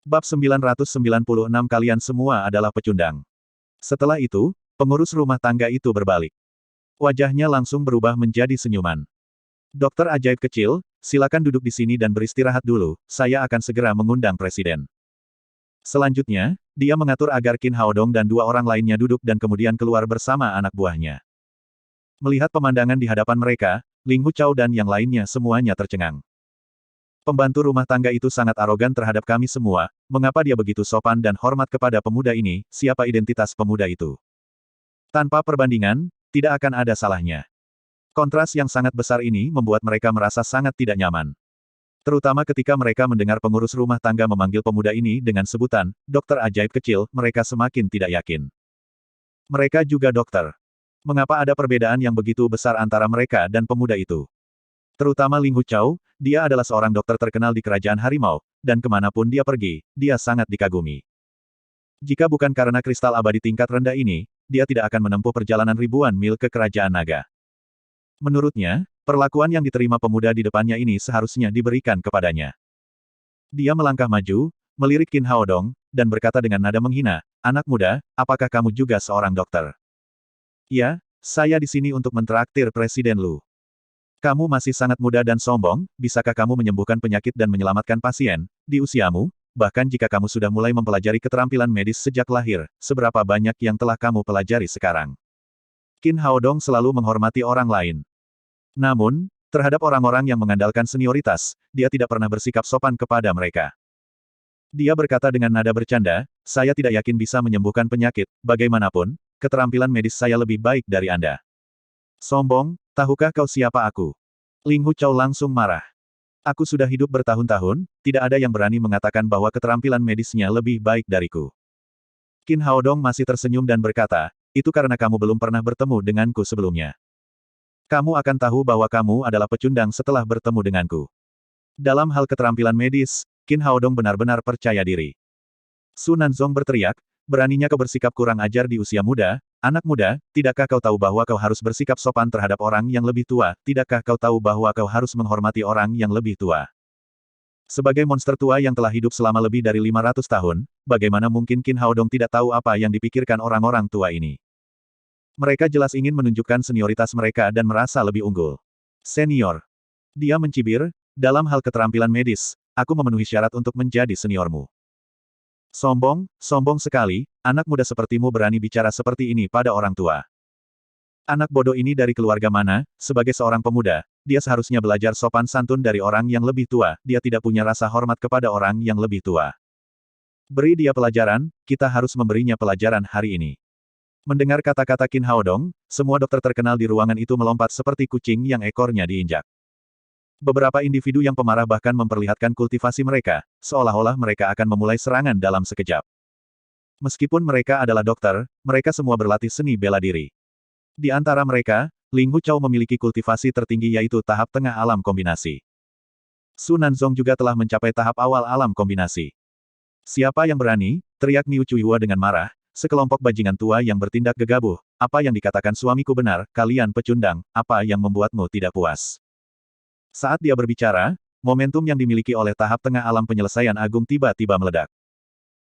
Bab 996 kalian semua adalah pecundang. Setelah itu, pengurus rumah tangga itu berbalik. Wajahnya langsung berubah menjadi senyuman. Dokter ajaib kecil, silakan duduk di sini dan beristirahat dulu, saya akan segera mengundang presiden. Selanjutnya, dia mengatur agar Qin Haodong dan dua orang lainnya duduk dan kemudian keluar bersama anak buahnya. Melihat pemandangan di hadapan mereka, Ling Huchao dan yang lainnya semuanya tercengang. Pembantu rumah tangga itu sangat arogan terhadap kami semua, mengapa dia begitu sopan dan hormat kepada pemuda ini, siapa identitas pemuda itu? Tanpa perbandingan, tidak akan ada salahnya. Kontras yang sangat besar ini membuat mereka merasa sangat tidak nyaman. Terutama ketika mereka mendengar pengurus rumah tangga memanggil pemuda ini dengan sebutan, dokter ajaib kecil, mereka semakin tidak yakin. Mereka juga dokter. Mengapa ada perbedaan yang begitu besar antara mereka dan pemuda itu? Terutama Ling Huchao, dia adalah seorang dokter terkenal di kerajaan harimau, dan kemanapun dia pergi, dia sangat dikagumi. Jika bukan karena kristal abadi tingkat rendah ini, dia tidak akan menempuh perjalanan ribuan mil ke kerajaan naga. Menurutnya, perlakuan yang diterima pemuda di depannya ini seharusnya diberikan kepadanya. Dia melangkah maju, melirik Qin Haodong, dan berkata dengan nada menghina, anak muda, apakah kamu juga seorang dokter? Ya, saya di sini untuk mentraktir Presiden Lu. Kamu masih sangat muda dan sombong, bisakah kamu menyembuhkan penyakit dan menyelamatkan pasien, di usiamu? Bahkan jika kamu sudah mulai mempelajari keterampilan medis sejak lahir, seberapa banyak yang telah kamu pelajari sekarang? Qin Haodong selalu menghormati orang lain. Namun, terhadap orang-orang yang mengandalkan senioritas, dia tidak pernah bersikap sopan kepada mereka. Dia berkata dengan nada bercanda, saya tidak yakin bisa menyembuhkan penyakit, bagaimanapun, keterampilan medis saya lebih baik dari Anda. Sombong, tahukah kau siapa aku? Ling Huchao langsung marah. Aku sudah hidup bertahun-tahun, tidak ada yang berani mengatakan bahwa keterampilan medisnya lebih baik dariku. Qin Haodong masih tersenyum dan berkata, itu karena kamu belum pernah bertemu denganku sebelumnya. Kamu akan tahu bahwa kamu adalah pecundang setelah bertemu denganku. Dalam hal keterampilan medis, Qin Haodong benar-benar percaya diri. Su Nanzong berteriak, beraninya kau bersikap kurang ajar di usia muda, anak muda, tidakkah kau tahu bahwa kau harus bersikap sopan terhadap orang yang lebih tua, tidakkah kau tahu bahwa kau harus menghormati orang yang lebih tua? Sebagai monster tua yang telah hidup selama lebih dari 500 tahun, bagaimana mungkin Qin Haodong tidak tahu apa yang dipikirkan orang-orang tua ini? Mereka jelas ingin menunjukkan senioritas mereka dan merasa lebih unggul. Senior. Dia mencibir, dalam hal keterampilan medis, aku memenuhi syarat untuk menjadi seniormu. Sombong, sombong sekali, anak muda sepertimu berani bicara seperti ini pada orang tua. Anak bodoh ini dari keluarga mana? Sebagai seorang pemuda, dia seharusnya belajar sopan santun dari orang yang lebih tua, dia tidak punya rasa hormat kepada orang yang lebih tua. Beri dia pelajaran, kita harus memberinya pelajaran hari ini. Mendengar kata-kata Qin Haodong, semua dokter terkenal di ruangan itu melompat seperti kucing yang ekornya diinjak. Beberapa individu yang pemarah bahkan memperlihatkan kultivasi mereka, seolah-olah mereka akan memulai serangan dalam sekejap. Meskipun mereka adalah dokter, mereka semua berlatih seni bela diri. Di antara mereka, Ling Huchao memiliki kultivasi tertinggi yaitu tahap tengah alam kombinasi. Su Nanzong juga telah mencapai tahap awal alam kombinasi. Siapa yang berani? Teriak Niu Chuihua dengan marah, sekelompok bajingan tua yang bertindak gegabah, apa yang dikatakan suamiku benar, kalian pecundang, apa yang membuatmu tidak puas? Saat dia berbicara, momentum yang dimiliki oleh tahap tengah alam penyelesaian agung tiba-tiba meledak.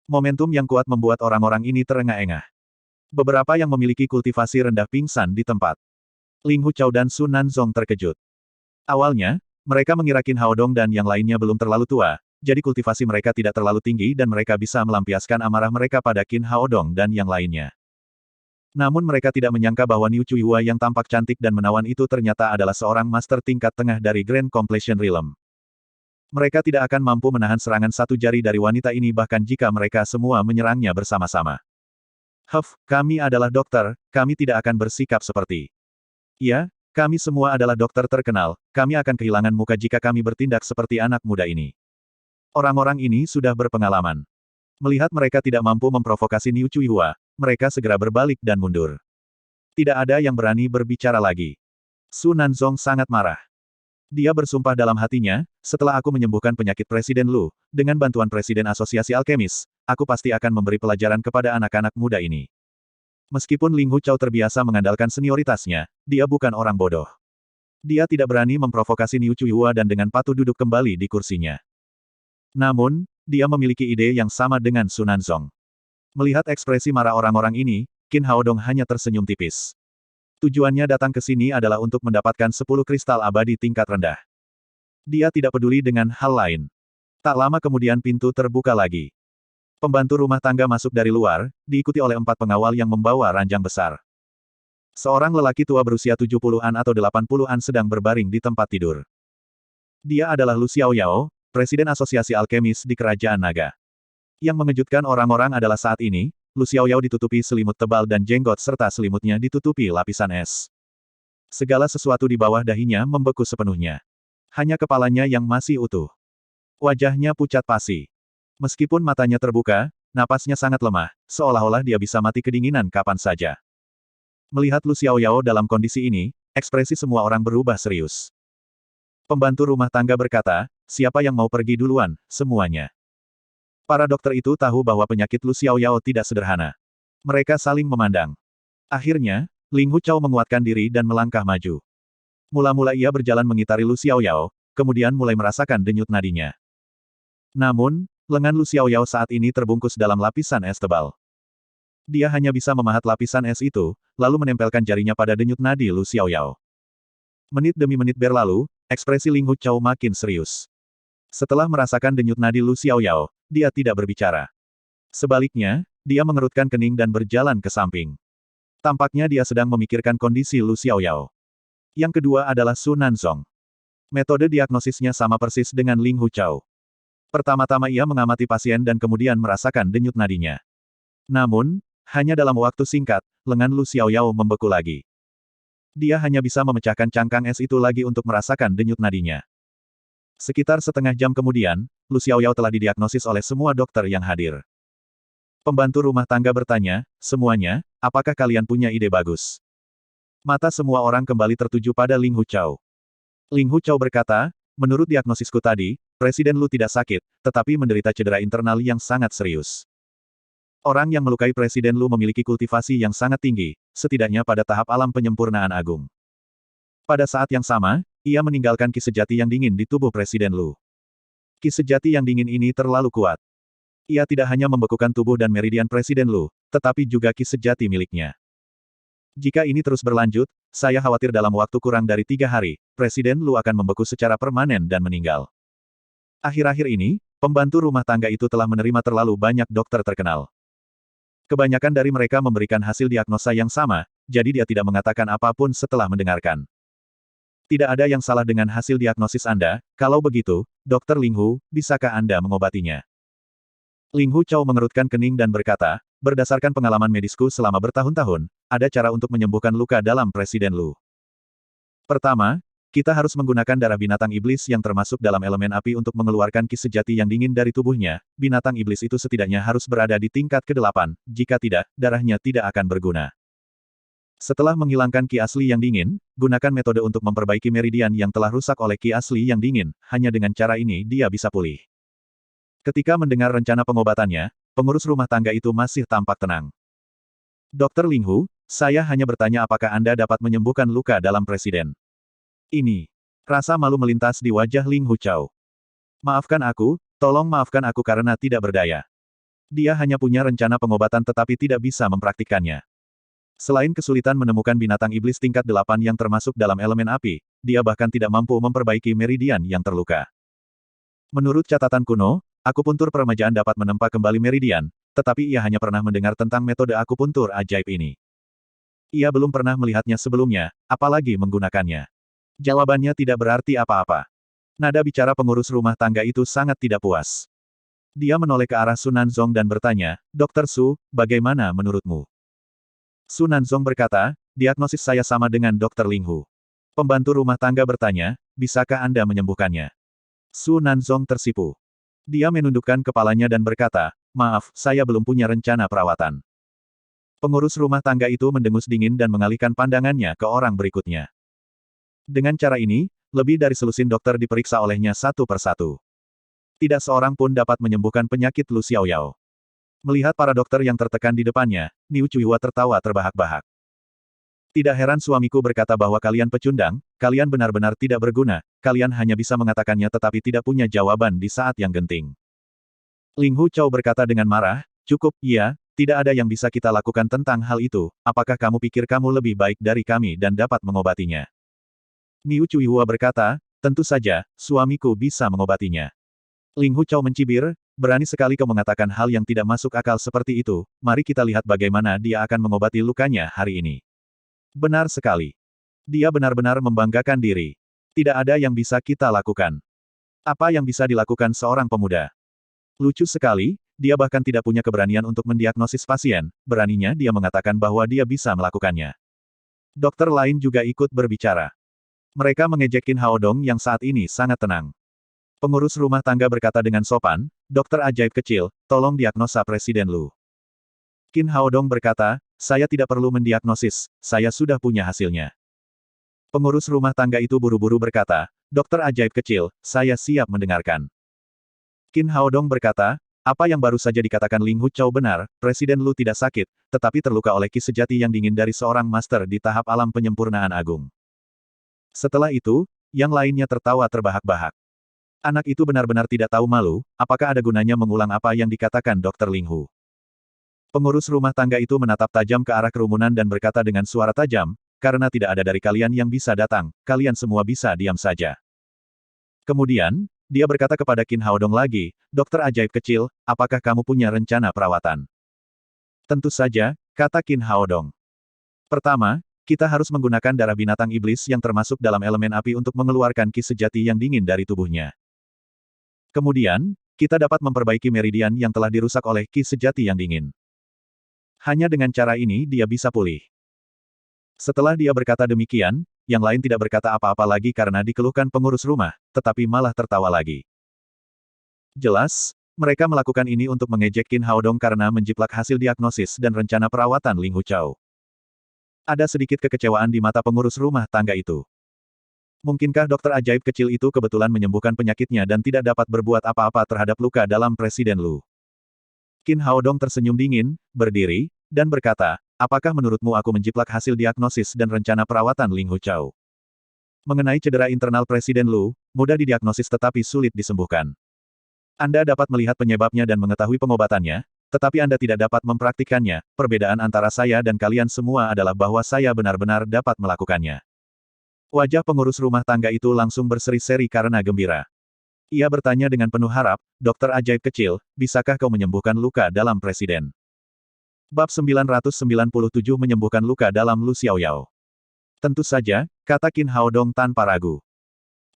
Momentum yang kuat membuat orang-orang ini terengah-engah. Beberapa yang memiliki kultivasi rendah pingsan di tempat. Ling Huchao dan Su Nanzong terkejut. Awalnya, mereka mengira Qin Haodong dan yang lainnya belum terlalu tua, jadi kultivasi mereka tidak terlalu tinggi dan mereka bisa melampiaskan amarah mereka pada Qin Haodong dan yang lainnya. Namun mereka tidak menyangka bahwa Niu Chuihua yang tampak cantik dan menawan itu ternyata adalah seorang master tingkat tengah dari Grand Completion Realm. Mereka tidak akan mampu menahan serangan satu jari dari wanita ini bahkan jika mereka semua menyerangnya bersama-sama. Kami adalah dokter, kami tidak akan bersikap seperti. Ya, kami semua adalah dokter terkenal, kami akan kehilangan muka jika kami bertindak seperti anak muda ini. Orang-orang ini sudah berpengalaman. Melihat mereka tidak mampu memprovokasi Niu Chuihua, mereka segera berbalik dan mundur. Tidak ada yang berani berbicara lagi. Su Nanzong sangat marah. Dia bersumpah dalam hatinya, setelah aku menyembuhkan penyakit Presiden Lu, dengan bantuan Presiden Asosiasi Alkemis, aku pasti akan memberi pelajaran kepada anak-anak muda ini. Meskipun Ling Huchao terbiasa mengandalkan senioritasnya, dia bukan orang bodoh. Dia tidak berani memprovokasi Niu Chuihua dan dengan patuh duduk kembali di kursinya. Namun, dia memiliki ide yang sama dengan Su Nanzong. Melihat ekspresi marah orang-orang ini, Qin Haodong hanya tersenyum tipis. Tujuannya datang ke sini adalah untuk mendapatkan 10 kristal abadi tingkat rendah. Dia tidak peduli dengan hal lain. Tak lama kemudian pintu terbuka lagi. Pembantu rumah tangga masuk dari luar, diikuti oleh 4 pengawal yang membawa ranjang besar. Seorang lelaki tua berusia 70-an atau 80-an sedang berbaring di tempat tidur. Dia adalah Lu Xiaoyao, Presiden Asosiasi Alkemis di Kerajaan Naga. Yang mengejutkan orang-orang adalah saat ini, Lu Xiaoyao ditutupi selimut tebal dan jenggot serta selimutnya ditutupi lapisan es. Segala sesuatu di bawah dahinya membeku sepenuhnya. Hanya kepalanya yang masih utuh. Wajahnya pucat pasi. Meskipun matanya terbuka, napasnya sangat lemah, seolah-olah dia bisa mati kedinginan kapan saja. Melihat Lu Xiaoyao dalam kondisi ini, ekspresi semua orang berubah serius. Pembantu rumah tangga berkata, siapa yang mau pergi duluan, semuanya. Para dokter itu tahu bahwa penyakit Lu Xiaoyao tidak sederhana. Mereka saling memandang. Akhirnya, Ling Huchao menguatkan diri dan melangkah maju. Mula-mula ia berjalan mengitari Lu Xiaoyao, kemudian mulai merasakan denyut nadinya. Namun, lengan Lu Xiaoyao saat ini terbungkus dalam lapisan es tebal. Dia hanya bisa memahat lapisan es itu, lalu menempelkan jarinya pada denyut nadi Lu Xiaoyao. Menit demi menit berlalu, ekspresi Ling Huchao makin serius. Setelah merasakan denyut nadi Lu Xiaoyao, dia tidak berbicara. Sebaliknya, dia mengerutkan kening dan berjalan ke samping. Tampaknya dia sedang memikirkan kondisi Lu Xiaoyao. Yang kedua adalah Su Nanzong. Metode diagnosisnya sama persis dengan Ling Huchao. Pertama-tama ia mengamati pasien dan kemudian merasakan denyut nadinya. Namun, hanya dalam waktu singkat, lengan Lu Xiaoyao membeku lagi. Dia hanya bisa memecahkan cangkang es itu lagi untuk merasakan denyut nadinya. Sekitar setengah jam kemudian, Lu Xiaoyao telah didiagnosis oleh semua dokter yang hadir. Pembantu rumah tangga bertanya, semuanya, apakah kalian punya ide bagus? Mata semua orang kembali tertuju pada Ling Huchao. Ling Huchao berkata, menurut diagnosisku tadi, Presiden Lu tidak sakit, tetapi menderita cedera internal yang sangat serius. Orang yang melukai Presiden Lu memiliki kultivasi yang sangat tinggi, setidaknya pada tahap alam penyempurnaan agung. Pada saat yang sama, ia meninggalkan ki sejati yang dingin di tubuh Presiden Lu. Ki sejati yang dingin ini terlalu kuat. Ia tidak hanya membekukan tubuh dan meridian Presiden Lu, tetapi juga ki sejati miliknya. Jika ini terus berlanjut, saya khawatir dalam waktu kurang dari 3 hari, Presiden Lu akan membeku secara permanen dan meninggal. Akhir-akhir ini, pembantu rumah tangga itu telah menerima terlalu banyak dokter terkenal. Kebanyakan dari mereka memberikan hasil diagnosa yang sama, jadi dia tidak mengatakan apapun setelah mendengarkan. Tidak ada yang salah dengan hasil diagnosis Anda, kalau begitu, Dr. Ling Hu, bisakah Anda mengobatinya? Ling Huchao mengerutkan kening dan berkata, berdasarkan pengalaman medisku selama bertahun-tahun, ada cara untuk menyembuhkan luka dalam Presiden Lu. Pertama, kita harus menggunakan darah binatang iblis yang termasuk dalam elemen api untuk mengeluarkan ki sejati yang dingin dari tubuhnya. Binatang iblis itu setidaknya harus berada di tingkat ke-8, jika tidak, darahnya tidak akan berguna. Setelah menghilangkan ki asli yang dingin, gunakan metode untuk memperbaiki meridian yang telah rusak oleh ki asli yang dingin, hanya dengan cara ini dia bisa pulih. Ketika mendengar rencana pengobatannya, pengurus rumah tangga itu masih tampak tenang. Dr. Ling Hu, saya hanya bertanya apakah Anda dapat menyembuhkan luka dalam Presiden. Ini. Rasa malu melintas di wajah Ling Huchao. Maafkan aku, tolong maafkan aku karena tidak berdaya. Dia hanya punya rencana pengobatan tetapi tidak bisa mempraktikkannya. Selain kesulitan menemukan binatang iblis tingkat 8 yang termasuk dalam elemen api, dia bahkan tidak mampu memperbaiki meridian yang terluka. Menurut catatan kuno, akupuntur peremajaan dapat menempa kembali meridian, tetapi ia hanya pernah mendengar tentang metode akupuntur ajaib ini. Ia belum pernah melihatnya sebelumnya, apalagi menggunakannya. Jawabannya tidak berarti apa-apa. Nada bicara pengurus rumah tangga itu sangat tidak puas. Dia menoleh ke arah Su Nanzong dan bertanya, Dr. Su, bagaimana menurutmu? Su Nanzong berkata, diagnosis saya sama dengan Dr. Ling Hu. Pembantu rumah tangga bertanya, bisakah Anda menyembuhkannya? Su Nanzong tersipu. Dia menundukkan kepalanya dan berkata, maaf, saya belum punya rencana perawatan. Pengurus rumah tangga itu mendengus dingin dan mengalihkan pandangannya ke orang berikutnya. Dengan cara ini, lebih dari selusin dokter diperiksa olehnya satu persatu. Tidak seorang pun dapat menyembuhkan penyakit Lu Xiaoyao. Melihat para dokter yang tertekan di depannya, Niu Cuiwa tertawa terbahak-bahak. Tidak heran suamiku berkata bahwa kalian pecundang, kalian benar-benar tidak berguna, kalian hanya bisa mengatakannya tetapi tidak punya jawaban di saat yang genting. Ling Hu Chao berkata dengan marah, cukup, iya, tidak ada yang bisa kita lakukan tentang hal itu, apakah kamu pikir kamu lebih baik dari kami dan dapat mengobatinya? Niu Cuihua berkata, tentu saja, suamiku bisa mengobatinya. Ling Hu Chao mencibir, berani sekali kau mengatakan hal yang tidak masuk akal seperti itu, mari kita lihat bagaimana dia akan mengobati lukanya hari ini. Benar sekali. Dia benar-benar membanggakan diri. Tidak ada yang bisa kita lakukan. Apa yang bisa dilakukan seorang pemuda? Lucu sekali, dia bahkan tidak punya keberanian untuk mendiagnosis pasien, beraninya dia mengatakan bahwa dia bisa melakukannya. Dokter lain juga ikut berbicara. Mereka mengejek Qin Haodong yang saat ini sangat tenang. Pengurus rumah tangga berkata dengan sopan, dokter ajaib kecil, tolong diagnosa Presiden Lu. Qin Haodong berkata, saya tidak perlu mendiagnosis, saya sudah punya hasilnya. Pengurus rumah tangga itu buru-buru berkata, dokter ajaib kecil, saya siap mendengarkan. Qin Haodong berkata, apa yang baru saja dikatakan Ling Hu Chao benar, Presiden Lu tidak sakit, tetapi terluka oleh ki sejati yang dingin dari seorang master di tahap alam penyempurnaan agung. Setelah itu, yang lainnya tertawa terbahak-bahak. Anak itu benar-benar tidak tahu malu, apakah ada gunanya mengulang apa yang dikatakan Dr. Ling Hu. Pengurus rumah tangga itu menatap tajam ke arah kerumunan dan berkata dengan suara tajam, karena tidak ada dari kalian yang bisa datang, kalian semua bisa diam saja. Kemudian, dia berkata kepada Qin Haodong lagi, dokter ajaib kecil, apakah kamu punya rencana perawatan? Tentu saja, kata Qin Haodong. Pertama, kita harus menggunakan darah binatang iblis yang termasuk dalam elemen api untuk mengeluarkan ki sejati yang dingin dari tubuhnya. Kemudian, kita dapat memperbaiki meridian yang telah dirusak oleh ki sejati yang dingin. Hanya dengan cara ini dia bisa pulih. Setelah dia berkata demikian, yang lain tidak berkata apa-apa lagi karena dikeluhkan pengurus rumah, tetapi malah tertawa lagi. Jelas, mereka melakukan ini untuk mengejek Qin Haodong karena menjiplak hasil diagnosis dan rencana perawatan Ling Hu Chao. Ada sedikit kekecewaan di mata pengurus rumah tangga itu. Mungkinkah dokter ajaib kecil itu kebetulan menyembuhkan penyakitnya dan tidak dapat berbuat apa-apa terhadap luka dalam Presiden Lu? Qin Haodong tersenyum dingin, berdiri, dan berkata, apakah menurutmu aku menjiplak hasil diagnosis dan rencana perawatan Ling Hu Chao? Mengenai cedera internal Presiden Lu, mudah didiagnosis tetapi sulit disembuhkan. Anda dapat melihat penyebabnya dan mengetahui pengobatannya, tetapi Anda tidak dapat mempraktikkannya. Perbedaan antara saya dan kalian semua adalah bahwa saya benar-benar dapat melakukannya. Wajah pengurus rumah tangga itu langsung berseri-seri karena gembira. Ia bertanya dengan penuh harap, dokter ajaib kecil, bisakah kau menyembuhkan luka dalam Presiden? Bab 997 menyembuhkan luka dalam Lu Xiaoyao. Tentu saja, kata Qin Haodong tanpa ragu.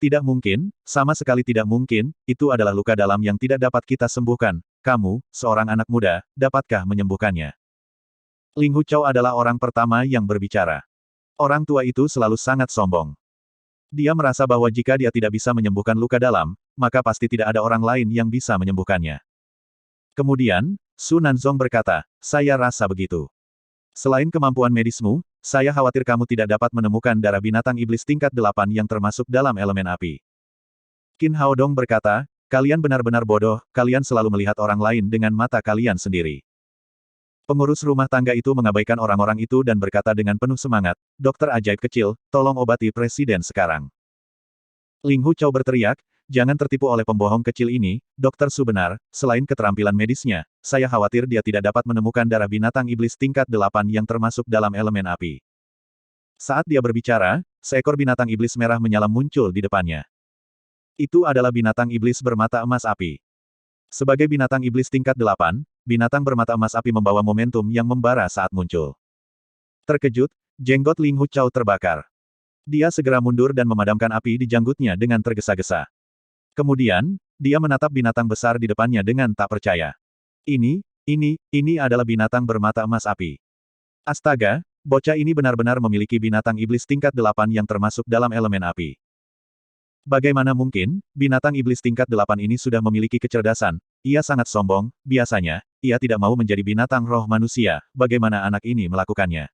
Tidak mungkin, sama sekali tidak mungkin, itu adalah luka dalam yang tidak dapat kita sembuhkan. Kamu, seorang anak muda, dapatkah menyembuhkannya? Ling Hu Chao adalah orang pertama yang berbicara. Orang tua itu selalu sangat sombong. Dia merasa bahwa jika dia tidak bisa menyembuhkan luka dalam, maka pasti tidak ada orang lain yang bisa menyembuhkannya. Kemudian, Su Nanzong berkata, saya rasa begitu. Selain kemampuan medismu, saya khawatir kamu tidak dapat menemukan darah binatang iblis tingkat 8 yang termasuk dalam elemen api. Qin Haodong berkata, kalian benar-benar bodoh, kalian selalu melihat orang lain dengan mata kalian sendiri. Pengurus rumah tangga itu mengabaikan orang-orang itu dan berkata dengan penuh semangat, dokter ajaib kecil, tolong obati Presiden sekarang. Ling Hu Chao berteriak, jangan tertipu oleh pembohong kecil ini, Dokter Su benar, selain keterampilan medisnya, saya khawatir dia tidak dapat menemukan darah binatang iblis tingkat 8 yang termasuk dalam elemen api. Saat dia berbicara, seekor binatang iblis merah menyala muncul di depannya. Itu adalah binatang iblis bermata emas api. Sebagai binatang iblis tingkat 8, binatang bermata emas api membawa momentum yang membara saat muncul. Terkejut, jenggot Ling Hu Chao terbakar. Dia segera mundur dan memadamkan api di janggutnya dengan tergesa-gesa. Kemudian, dia menatap binatang besar di depannya dengan tak percaya. Ini adalah binatang bermata emas api. Astaga, bocah ini benar-benar memiliki binatang iblis tingkat 8 yang termasuk dalam elemen api. Bagaimana mungkin, binatang iblis tingkat 8 ini sudah memiliki kecerdasan, ia sangat sombong, biasanya, ia tidak mau menjadi binatang roh manusia, bagaimana anak ini melakukannya?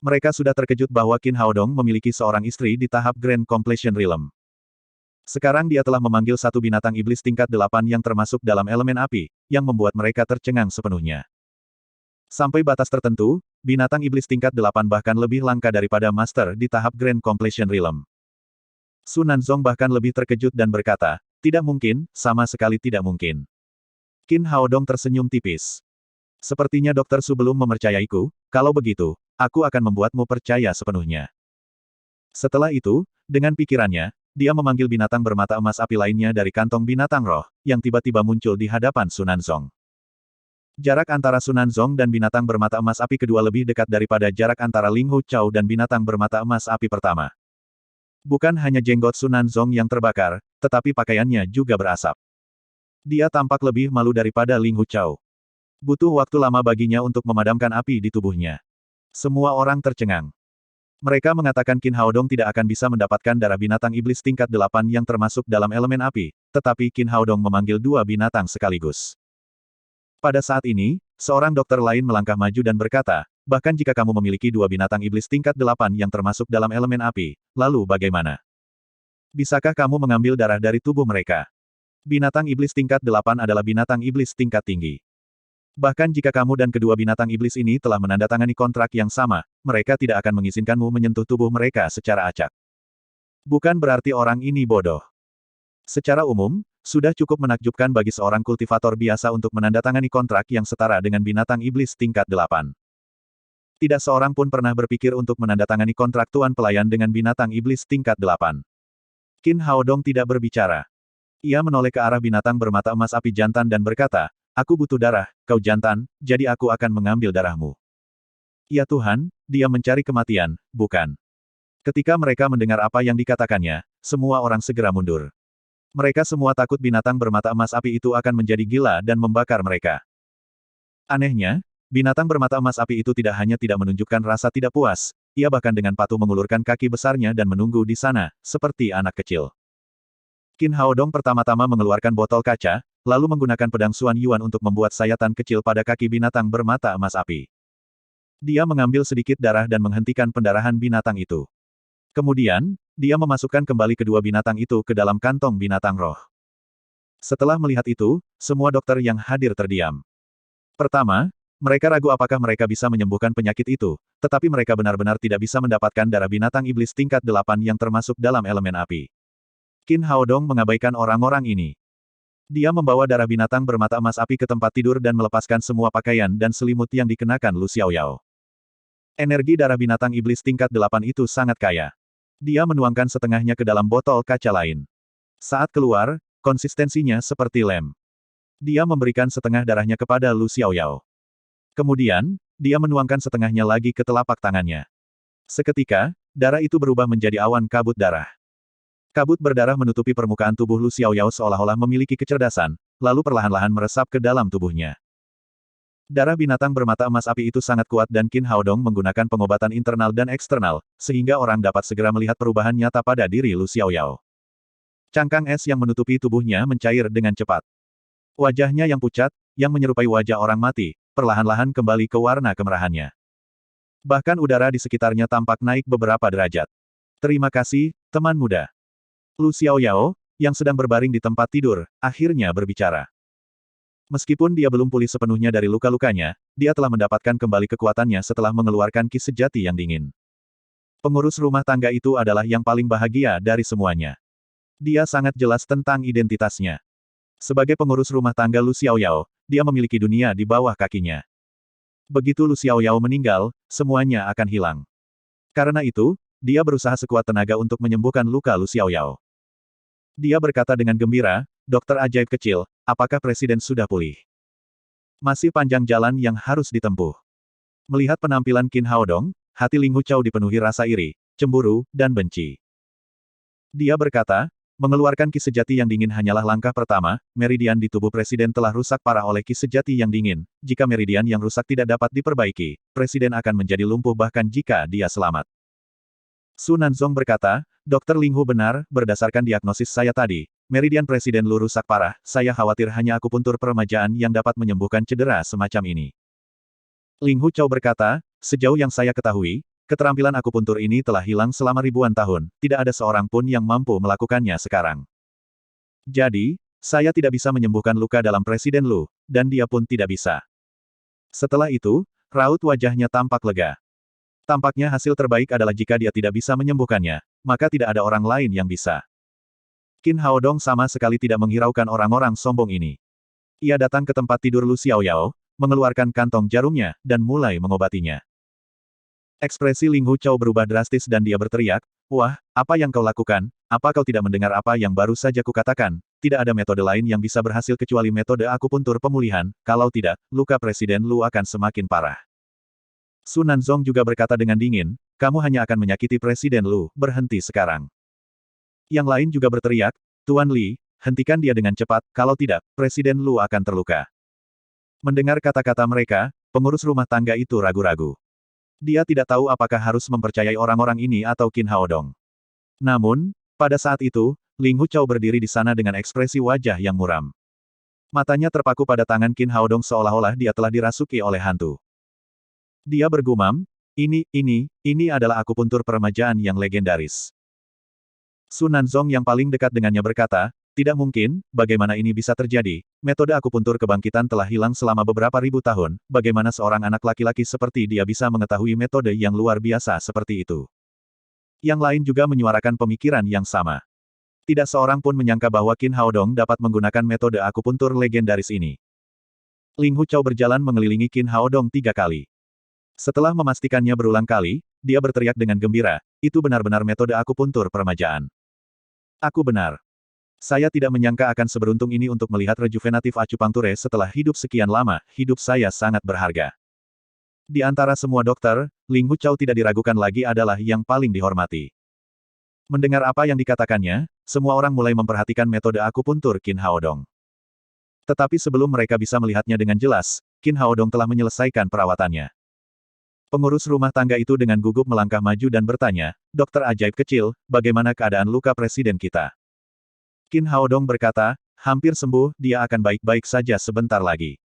Mereka sudah terkejut bahwa Qin Haodong memiliki seorang istri di tahap Grand Completion Realm. Sekarang dia telah memanggil satu binatang iblis tingkat 8 yang termasuk dalam elemen api, yang membuat mereka tercengang sepenuhnya. Sampai batas tertentu, binatang iblis tingkat 8 bahkan lebih langka daripada master di tahap Grand Completion Realm. Su Nanzong bahkan lebih terkejut dan berkata, tidak mungkin, sama sekali tidak mungkin. Qin Haodong tersenyum tipis. Sepertinya Dokter Su belum mempercayaiku, kalau begitu, aku akan membuatmu percaya sepenuhnya. Setelah itu, dengan pikirannya, dia memanggil binatang bermata emas api lainnya dari kantong binatang roh, yang tiba-tiba muncul di hadapan Sunanzong. Jarak antara Sunanzong dan binatang bermata emas api kedua lebih dekat daripada jarak antara Ling Hu Chao dan binatang bermata emas api pertama. Bukan hanya jenggot Sunanzong yang terbakar, tetapi pakaiannya juga berasap. Dia tampak lebih malu daripada Ling Hu Chao. Butuh waktu lama baginya untuk memadamkan api di tubuhnya. Semua orang tercengang. Mereka mengatakan Qin Haodong tidak akan bisa mendapatkan darah binatang iblis tingkat 8 yang termasuk dalam elemen api, tetapi Qin Haodong memanggil dua binatang sekaligus. Pada saat ini, seorang dokter lain melangkah maju dan berkata, bahkan jika kamu memiliki dua binatang iblis tingkat 8 yang termasuk dalam elemen api, lalu bagaimana? Bisakah kamu mengambil darah dari tubuh mereka? Binatang iblis tingkat 8 adalah binatang iblis tingkat tinggi. Bahkan jika kamu dan kedua binatang iblis ini telah menandatangani kontrak yang sama, mereka tidak akan mengizinkanmu menyentuh tubuh mereka secara acak. Bukan berarti orang ini bodoh. Secara umum, sudah cukup menakjubkan bagi seorang kultivator biasa untuk menandatangani kontrak yang setara dengan binatang iblis tingkat 8. Tidak seorang pun pernah berpikir untuk menandatangani kontrak tuan pelayan dengan binatang iblis tingkat 8. Qin Haodong tidak berbicara. Ia menoleh ke arah binatang bermata emas api jantan dan berkata, aku butuh darah, kau jantan, jadi aku akan mengambil darahmu. Ya Tuhan, dia mencari kematian, bukan? Ketika mereka mendengar apa yang dikatakannya, semua orang segera mundur. Mereka semua takut binatang bermata emas api itu akan menjadi gila dan membakar mereka. Anehnya, binatang bermata emas api itu tidak hanya tidak menunjukkan rasa tidak puas, ia bahkan dengan patuh mengulurkan kaki besarnya dan menunggu di sana, seperti anak kecil. Qin Haodong pertama-tama mengeluarkan botol kaca, lalu menggunakan pedang Xuan Yuan untuk membuat sayatan kecil pada kaki binatang bermata emas api. Dia mengambil sedikit darah dan menghentikan pendarahan binatang itu. Kemudian, dia memasukkan kembali kedua binatang itu ke dalam kantong binatang roh. Setelah melihat itu, semua dokter yang hadir terdiam. Pertama, mereka ragu apakah mereka bisa menyembuhkan penyakit itu, tetapi mereka benar-benar tidak bisa mendapatkan darah binatang iblis tingkat 8 yang termasuk dalam elemen api. Qin Haodong mengabaikan orang-orang ini. Dia membawa darah binatang bermata emas api ke tempat tidur dan melepaskan semua pakaian dan selimut yang dikenakan Lu Xiaoyao. Energi darah binatang iblis tingkat 8 itu sangat kaya. Dia menuangkan setengahnya ke dalam botol kaca lain. Saat keluar, konsistensinya seperti lem. Dia memberikan setengah darahnya kepada Lu Xiaoyao. Kemudian, dia menuangkan setengahnya lagi ke telapak tangannya. Seketika, darah itu berubah menjadi awan kabut darah. Kabut berdarah menutupi permukaan tubuh Lu Xiaoyao seolah-olah memiliki kecerdasan, lalu perlahan-lahan meresap ke dalam tubuhnya. Darah binatang bermata emas api itu sangat kuat dan Qin Haodong menggunakan pengobatan internal dan eksternal, sehingga orang dapat segera melihat perubahan nyata pada diri Lu Xiaoyao. Cangkang es yang menutupi tubuhnya mencair dengan cepat. Wajahnya yang pucat, yang menyerupai wajah orang mati, perlahan-lahan kembali ke warna kemerahannya. Bahkan udara di sekitarnya tampak naik beberapa derajat. Terima kasih, teman muda. Lu Xiaoyao, yang sedang berbaring di tempat tidur, akhirnya berbicara. Meskipun dia belum pulih sepenuhnya dari luka-lukanya, dia telah mendapatkan kembali kekuatannya setelah mengeluarkan ki sejati yang dingin. Pengurus rumah tangga itu adalah yang paling bahagia dari semuanya. Dia sangat jelas tentang identitasnya. Sebagai pengurus rumah tangga Lu Xiaoyao, dia memiliki dunia di bawah kakinya. Begitu Lu Xiaoyao meninggal, semuanya akan hilang. Karena itu, dia berusaha sekuat tenaga untuk menyembuhkan luka Lu Xiaoyao. Dia berkata dengan gembira, Dokter ajaib kecil, apakah Presiden sudah pulih? Masih panjang jalan yang harus ditempuh. Melihat penampilan Qin Haodong, hati Ling Hu Chao dipenuhi rasa iri, cemburu, dan benci. Dia berkata, mengeluarkan ki sejati yang dingin hanyalah langkah pertama, meridian di tubuh Presiden telah rusak parah oleh ki sejati yang dingin. Jika meridian yang rusak tidak dapat diperbaiki, Presiden akan menjadi lumpuh bahkan jika dia selamat. Su Nanzong berkata, Dokter Ling Hu benar, berdasarkan diagnosis saya tadi, meridian Presiden Lu rusak parah, saya khawatir hanya akupuntur peremajaan yang dapat menyembuhkan cedera semacam ini. Ling Hu Chao berkata, sejauh yang saya ketahui, keterampilan akupuntur ini telah hilang selama ribuan tahun, tidak ada seorang pun yang mampu melakukannya sekarang. Jadi, saya tidak bisa menyembuhkan luka dalam Presiden Lu, dan dia pun tidak bisa. Setelah itu, raut wajahnya tampak lega. Tampaknya hasil terbaik adalah jika dia tidak bisa menyembuhkannya, maka tidak ada orang lain yang bisa. Qin Haodong sama sekali tidak menghiraukan orang-orang sombong ini. Ia datang ke tempat tidur Lu Xiaoyao, mengeluarkan kantong jarumnya, dan mulai mengobatinya. Ekspresi Ling Huchou berubah drastis dan dia berteriak, "Wah, apa yang kau lakukan? Apa kau tidak mendengar apa yang baru saja kukatakan? Tidak ada metode lain yang bisa berhasil kecuali metode akupuntur pemulihan, kalau tidak, luka Presiden Lu akan semakin parah." Su Nanzong juga berkata dengan dingin, "Kamu hanya akan menyakiti Presiden Lu, berhenti sekarang." Yang lain juga berteriak, "Tuan Li, hentikan dia dengan cepat, kalau tidak, Presiden Lu akan terluka." Mendengar kata-kata mereka, pengurus rumah tangga itu ragu-ragu. Dia tidak tahu apakah harus mempercayai orang-orang ini atau Qin Haodong. Namun, pada saat itu, Ling Huchou berdiri di sana dengan ekspresi wajah yang muram. Matanya terpaku pada tangan Qin Haodong seolah-olah dia telah dirasuki oleh hantu. Dia bergumam, ini adalah akupuntur peremajaan yang legendaris. Su Nanzong yang paling dekat dengannya berkata, "Tidak mungkin, bagaimana ini bisa terjadi? Metode akupuntur kebangkitan telah hilang selama beberapa ribu tahun, bagaimana seorang anak laki-laki seperti dia bisa mengetahui metode yang luar biasa seperti itu?" Yang lain juga menyuarakan pemikiran yang sama. Tidak seorang pun menyangka bahwa Qin Haodong dapat menggunakan metode akupuntur legendaris ini. Ling Huchou berjalan mengelilingi Qin Haodong 3 kali. Setelah memastikannya berulang kali, dia berteriak dengan gembira, "Itu benar-benar metode akupuntur peremajaan. Aku benar. Saya tidak menyangka akan seberuntung ini untuk melihat rejuvenatif acupuncture setelah hidup sekian lama, hidup saya sangat berharga." Di antara semua dokter, Ling Huchou tidak diragukan lagi adalah yang paling dihormati. Mendengar apa yang dikatakannya, semua orang mulai memperhatikan metode akupuntur Qin Haodong. Tetapi sebelum mereka bisa melihatnya dengan jelas, Qin Haodong telah menyelesaikan perawatannya. Pengurus rumah tangga itu dengan gugup melangkah maju dan bertanya, "Dokter ajaib kecil, bagaimana keadaan luka presiden kita?" Qin Haodong berkata, "Hampir sembuh, dia akan baik-baik saja sebentar lagi."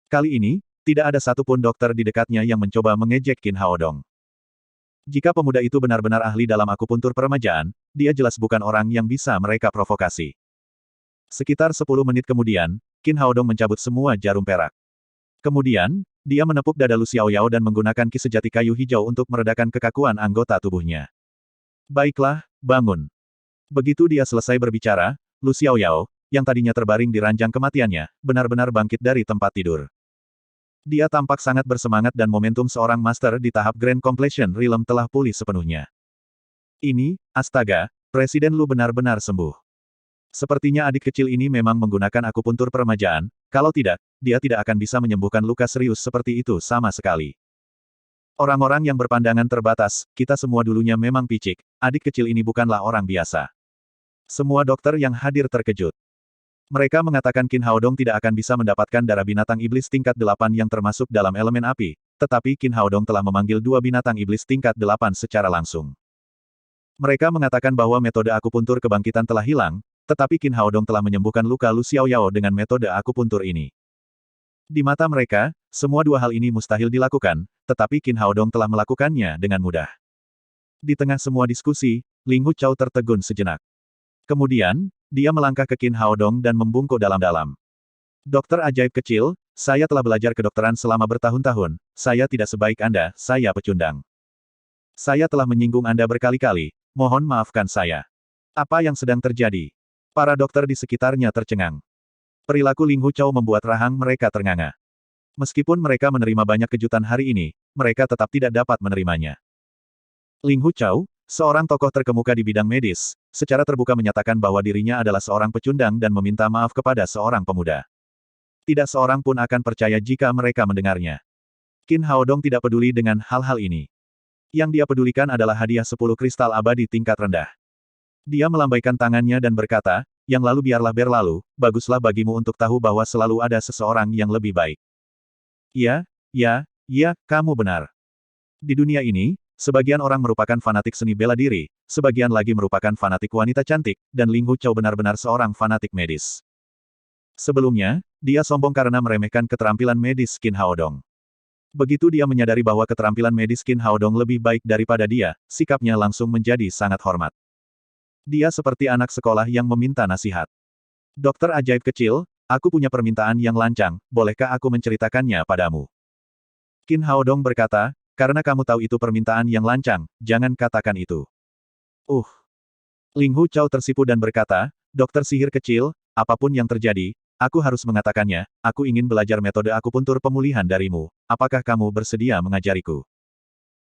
Kali ini, tidak ada satupun dokter di dekatnya yang mencoba mengejek Qin Haodong. Jika pemuda itu benar-benar ahli dalam akupuntur peremajaan, dia jelas bukan orang yang bisa mereka provokasi. Sekitar 10 menit kemudian, Qin Haodong mencabut semua jarum perak. Kemudian, dia menepuk dada Lu Xiaoyao dan menggunakan ki sejati kayu hijau untuk meredakan kekakuan anggota tubuhnya. "Baiklah, bangun." Begitu dia selesai berbicara, Lu Xiaoyao, yang tadinya terbaring di ranjang kematiannya, benar-benar bangkit dari tempat tidur. Dia tampak sangat bersemangat dan momentum seorang master di tahap Grand Completion Realm telah pulih sepenuhnya. Astaga, Presiden Lu benar-benar sembuh. Sepertinya adik kecil ini memang menggunakan akupuntur peremajaan, kalau tidak, dia tidak akan bisa menyembuhkan luka serius seperti itu sama sekali. Orang-orang yang berpandangan terbatas, kita semua dulunya memang picik, adik kecil ini bukanlah orang biasa. Semua dokter yang hadir terkejut. Mereka mengatakan Qin Haodong tidak akan bisa mendapatkan darah binatang iblis tingkat 8 yang termasuk dalam elemen api, tetapi Qin Haodong telah memanggil 2 binatang iblis tingkat 8 secara langsung. Mereka mengatakan bahwa metode akupuntur kebangkitan telah hilang, tetapi Qin Haodong telah menyembuhkan luka Lu Xiaoyao dengan metode akupuntur ini. Di mata mereka, semua dua hal ini mustahil dilakukan, tetapi Qin Haodong telah melakukannya dengan mudah. Di tengah semua diskusi, Ling Huchou tertegun sejenak. Kemudian, dia melangkah ke Qin Haodong dan membungkuk dalam-dalam. "Dokter ajaib kecil, saya telah belajar kedokteran selama bertahun-tahun, saya tidak sebaik Anda, saya pecundang. Saya telah menyinggung Anda berkali-kali, mohon maafkan saya. Apa yang sedang terjadi?" Para dokter di sekitarnya tercengang. Perilaku Ling Huchou membuat rahang mereka ternganga. Meskipun mereka menerima banyak kejutan hari ini, mereka tetap tidak dapat menerimanya. Ling Huchou, seorang tokoh terkemuka di bidang medis, secara terbuka menyatakan bahwa dirinya adalah seorang pecundang dan meminta maaf kepada seorang pemuda. Tidak seorang pun akan percaya jika mereka mendengarnya. Qin Haodong tidak peduli dengan hal-hal ini. Yang dia pedulikan adalah hadiah 10 kristal abadi tingkat rendah. Dia melambaikan tangannya dan berkata, "Yang lalu biarlah berlalu, baguslah bagimu untuk tahu bahwa selalu ada seseorang yang lebih baik." Ya, kamu benar. Di dunia ini, sebagian orang merupakan fanatik seni bela diri, sebagian lagi merupakan fanatik wanita cantik, dan Ling Huchou benar-benar seorang fanatik medis. Sebelumnya, dia sombong karena meremehkan keterampilan medis Qin Haodong. Begitu dia menyadari bahwa keterampilan medis Qin Haodong lebih baik daripada dia, sikapnya langsung menjadi sangat hormat. Dia seperti anak sekolah yang meminta nasihat. "Dokter ajaib kecil, aku punya permintaan yang lancang, bolehkah aku menceritakannya padamu?" Qin Haodong berkata, "Karena kamu tahu itu permintaan yang lancang, jangan katakan itu." Ling Huchou tersipu dan berkata, "Dokter sihir kecil, apapun yang terjadi, aku harus mengatakannya, aku ingin belajar metode akupuntur pemulihan darimu. Apakah kamu bersedia mengajariku?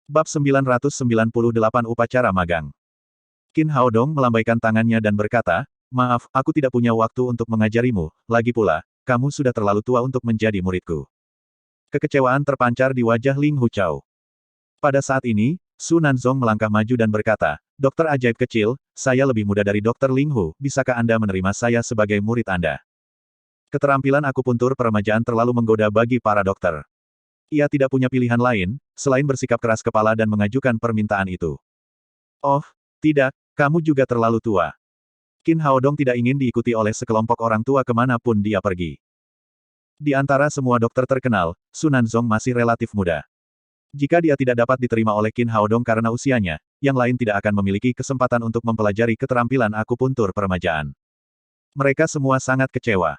Bab 998 Upacara Magang. Qin Haodong melambaikan tangannya dan berkata, maaf, aku tidak punya waktu untuk mengajarimu, lagi pula, kamu sudah terlalu tua untuk menjadi muridku. Kekecewaan terpancar di wajah Ling Huchao. Pada saat ini, Su Nanzong melangkah maju dan berkata, Dokter ajaib kecil, saya lebih muda dari Dokter Ling Hu, bisakah Anda menerima saya sebagai murid Anda? Keterampilan akupuntur peremajaan terlalu menggoda bagi para dokter. Ia tidak punya pilihan lain, selain bersikap keras kepala dan mengajukan permintaan itu. Oh, tidak, kamu juga terlalu tua. Qin Haodong tidak ingin diikuti oleh sekelompok orang tua kemanapun dia pergi. Di antara semua dokter terkenal, Su Nanzong masih relatif muda. Jika dia tidak dapat diterima oleh Qin Haodong karena usianya, yang lain tidak akan memiliki kesempatan untuk mempelajari keterampilan akupuntur peremajaan. Mereka semua sangat kecewa.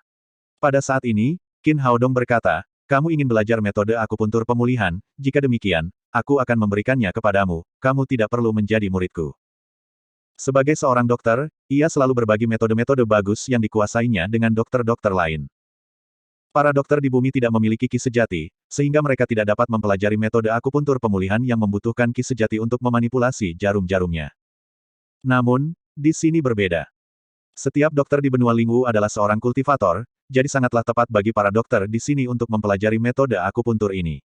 Pada saat ini, Qin Haodong berkata, kamu ingin belajar metode akupuntur pemulihan, jika demikian, aku akan memberikannya kepadamu, kamu tidak perlu menjadi muridku. Sebagai seorang dokter, ia selalu berbagi metode-metode bagus yang dikuasainya dengan dokter-dokter lain. Para dokter di bumi tidak memiliki ki sejati, sehingga mereka tidak dapat mempelajari metode akupuntur pemulihan yang membutuhkan ki sejati untuk memanipulasi jarum-jarumnya. Namun, di sini berbeda. Setiap dokter di benua Lingwu adalah seorang kultivator, jadi sangatlah tepat bagi para dokter di sini untuk mempelajari metode akupuntur ini.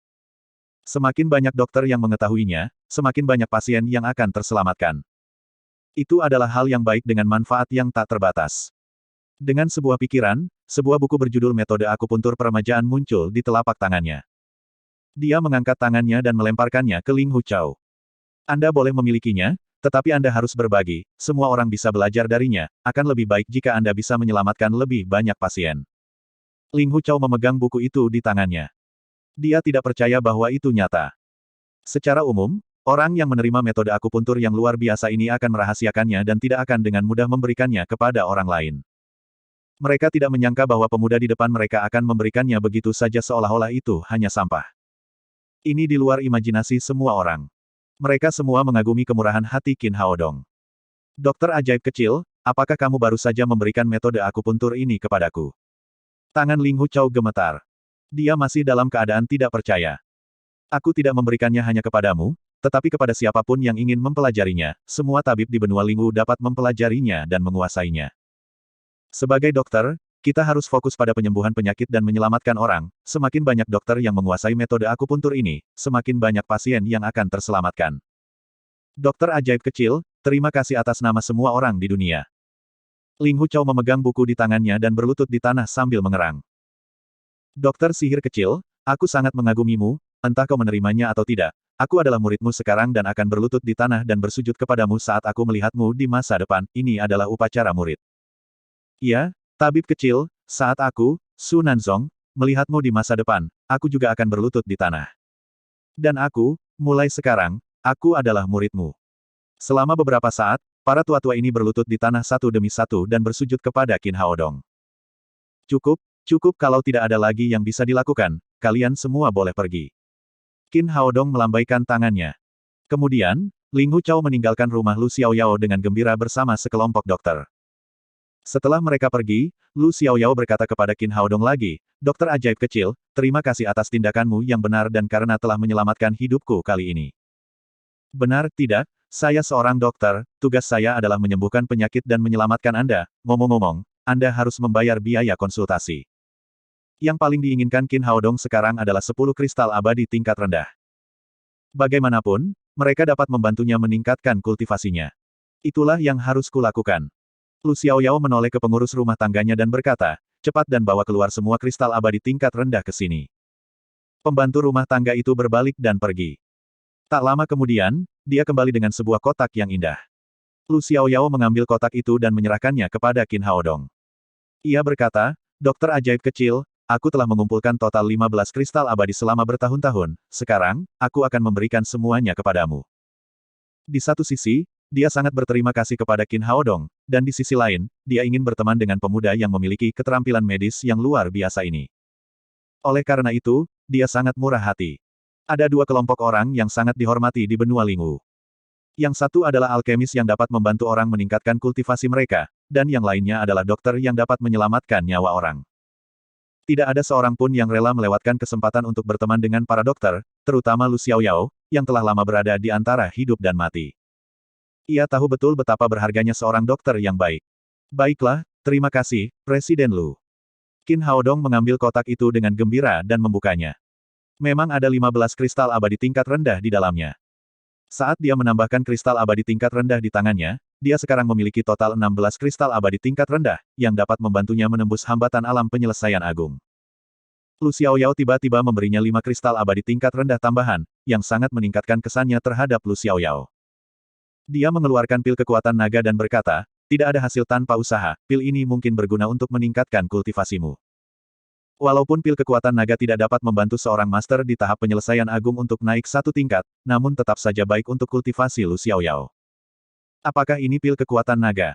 Semakin banyak dokter yang mengetahuinya, semakin banyak pasien yang akan terselamatkan. Itu adalah hal yang baik dengan manfaat yang tak terbatas. Dengan sebuah pikiran, sebuah buku berjudul Metode Akupuntur Peremajaan muncul di telapak tangannya. Dia mengangkat tangannya dan melemparkannya ke Ling Huchao. Anda boleh memilikinya, tetapi Anda harus berbagi, semua orang bisa belajar darinya, akan lebih baik jika Anda bisa menyelamatkan lebih banyak pasien. Ling Huchao memegang buku itu di tangannya. Dia tidak percaya bahwa itu nyata. Secara umum, orang yang menerima metode akupuntur yang luar biasa ini akan merahasiakannya dan tidak akan dengan mudah memberikannya kepada orang lain. Mereka tidak menyangka bahwa pemuda di depan mereka akan memberikannya begitu saja seolah-olah itu hanya sampah. Ini di luar imajinasi semua orang. Mereka semua mengagumi kemurahan hati Qin Haodong. Dokter ajaib kecil, apakah kamu baru saja memberikan metode akupuntur ini kepadaku? Tangan Ling Huchao gemetar. Dia masih dalam keadaan tidak percaya. Aku tidak memberikannya hanya kepadamu, tetapi kepada siapapun yang ingin mempelajarinya, semua tabib di benua Lingwu dapat mempelajarinya dan menguasainya. Sebagai dokter, kita harus fokus pada penyembuhan penyakit dan menyelamatkan orang. Semakin banyak dokter yang menguasai metode akupuntur ini, semakin banyak pasien yang akan terselamatkan. Dokter ajaib kecil, terima kasih atas nama semua orang di dunia. Ling Huchao memegang buku di tangannya dan berlutut di tanah sambil mengerang. Dokter sihir kecil, aku sangat mengagumimu, entah kau menerimanya atau tidak. Aku adalah muridmu sekarang dan akan berlutut di tanah dan bersujud kepadamu saat aku melihatmu di masa depan. Ini adalah upacara murid. Ya, tabib kecil, saat aku, Su Nanzong, melihatmu di masa depan, aku juga akan berlutut di tanah. Dan aku, mulai sekarang, aku adalah muridmu. Selama beberapa saat, para tua-tua ini berlutut di tanah satu demi satu dan bersujud kepada Qin Haodong. Cukup kalau tidak ada lagi yang bisa dilakukan, kalian semua boleh pergi. Qin Haodong melambaikan tangannya. Kemudian, Ling Huchao meninggalkan rumah Lu Xiaoyao dengan gembira bersama sekelompok dokter. Setelah mereka pergi, Lu Xiaoyao berkata kepada Qin Haodong lagi, Dokter ajaib kecil, terima kasih atas tindakanmu yang benar dan karena telah menyelamatkan hidupku kali ini. Benar tidak, saya seorang dokter, tugas saya adalah menyembuhkan penyakit dan menyelamatkan Anda. Ngomong-ngomong, Anda harus membayar biaya konsultasi. Yang paling diinginkan Qin Haodong sekarang adalah 10 kristal abadi tingkat rendah. Bagaimanapun, mereka dapat membantunya meningkatkan kultivasinya. Itulah yang harus kulakukan. Lu Xiaoyao menoleh ke pengurus rumah tangganya dan berkata, cepat dan bawa keluar semua kristal abadi tingkat rendah ke sini. Pembantu rumah tangga itu berbalik dan pergi. Tak lama kemudian, dia kembali dengan sebuah kotak yang indah. Lu Xiaoyao mengambil kotak itu dan menyerahkannya kepada Qin Haodong. Ia berkata, Dokter ajaib kecil, aku telah mengumpulkan total 15 kristal abadi selama bertahun-tahun, sekarang, aku akan memberikan semuanya kepadamu. Di satu sisi, dia sangat berterima kasih kepada Qin Haodong, dan di sisi lain, dia ingin berteman dengan pemuda yang memiliki keterampilan medis yang luar biasa ini. Oleh karena itu, dia sangat murah hati. Ada dua kelompok orang yang sangat dihormati di benua Lingwu. Yang satu adalah alkemis yang dapat membantu orang meningkatkan kultivasi mereka, dan yang lainnya adalah dokter yang dapat menyelamatkan nyawa orang. Tidak ada seorang pun yang rela melewatkan kesempatan untuk berteman dengan para dokter, terutama Lu Xiaoyao, yang telah lama berada di antara hidup dan mati. Ia tahu betul betapa berharganya seorang dokter yang baik. Baiklah, terima kasih, Presiden Lu. Qin Haodong mengambil kotak itu dengan gembira dan membukanya. Memang ada 15 kristal abadi tingkat rendah di dalamnya. Saat dia menambahkan kristal abadi tingkat rendah di tangannya, dia sekarang memiliki total 16 kristal abadi tingkat rendah, yang dapat membantunya menembus hambatan alam penyelesaian agung. Lu Xiaoyao tiba-tiba memberinya 5 kristal abadi tingkat rendah tambahan, yang sangat meningkatkan kesannya terhadap Lu Xiaoyao. Dia mengeluarkan pil kekuatan naga dan berkata, tidak ada hasil tanpa usaha, pil ini mungkin berguna untuk meningkatkan kultivasimu. Walaupun pil kekuatan naga tidak dapat membantu seorang master di tahap penyelesaian agung untuk naik satu tingkat, namun tetap saja baik untuk kultivasi Lu Xiaoyao. Apakah ini pil kekuatan naga?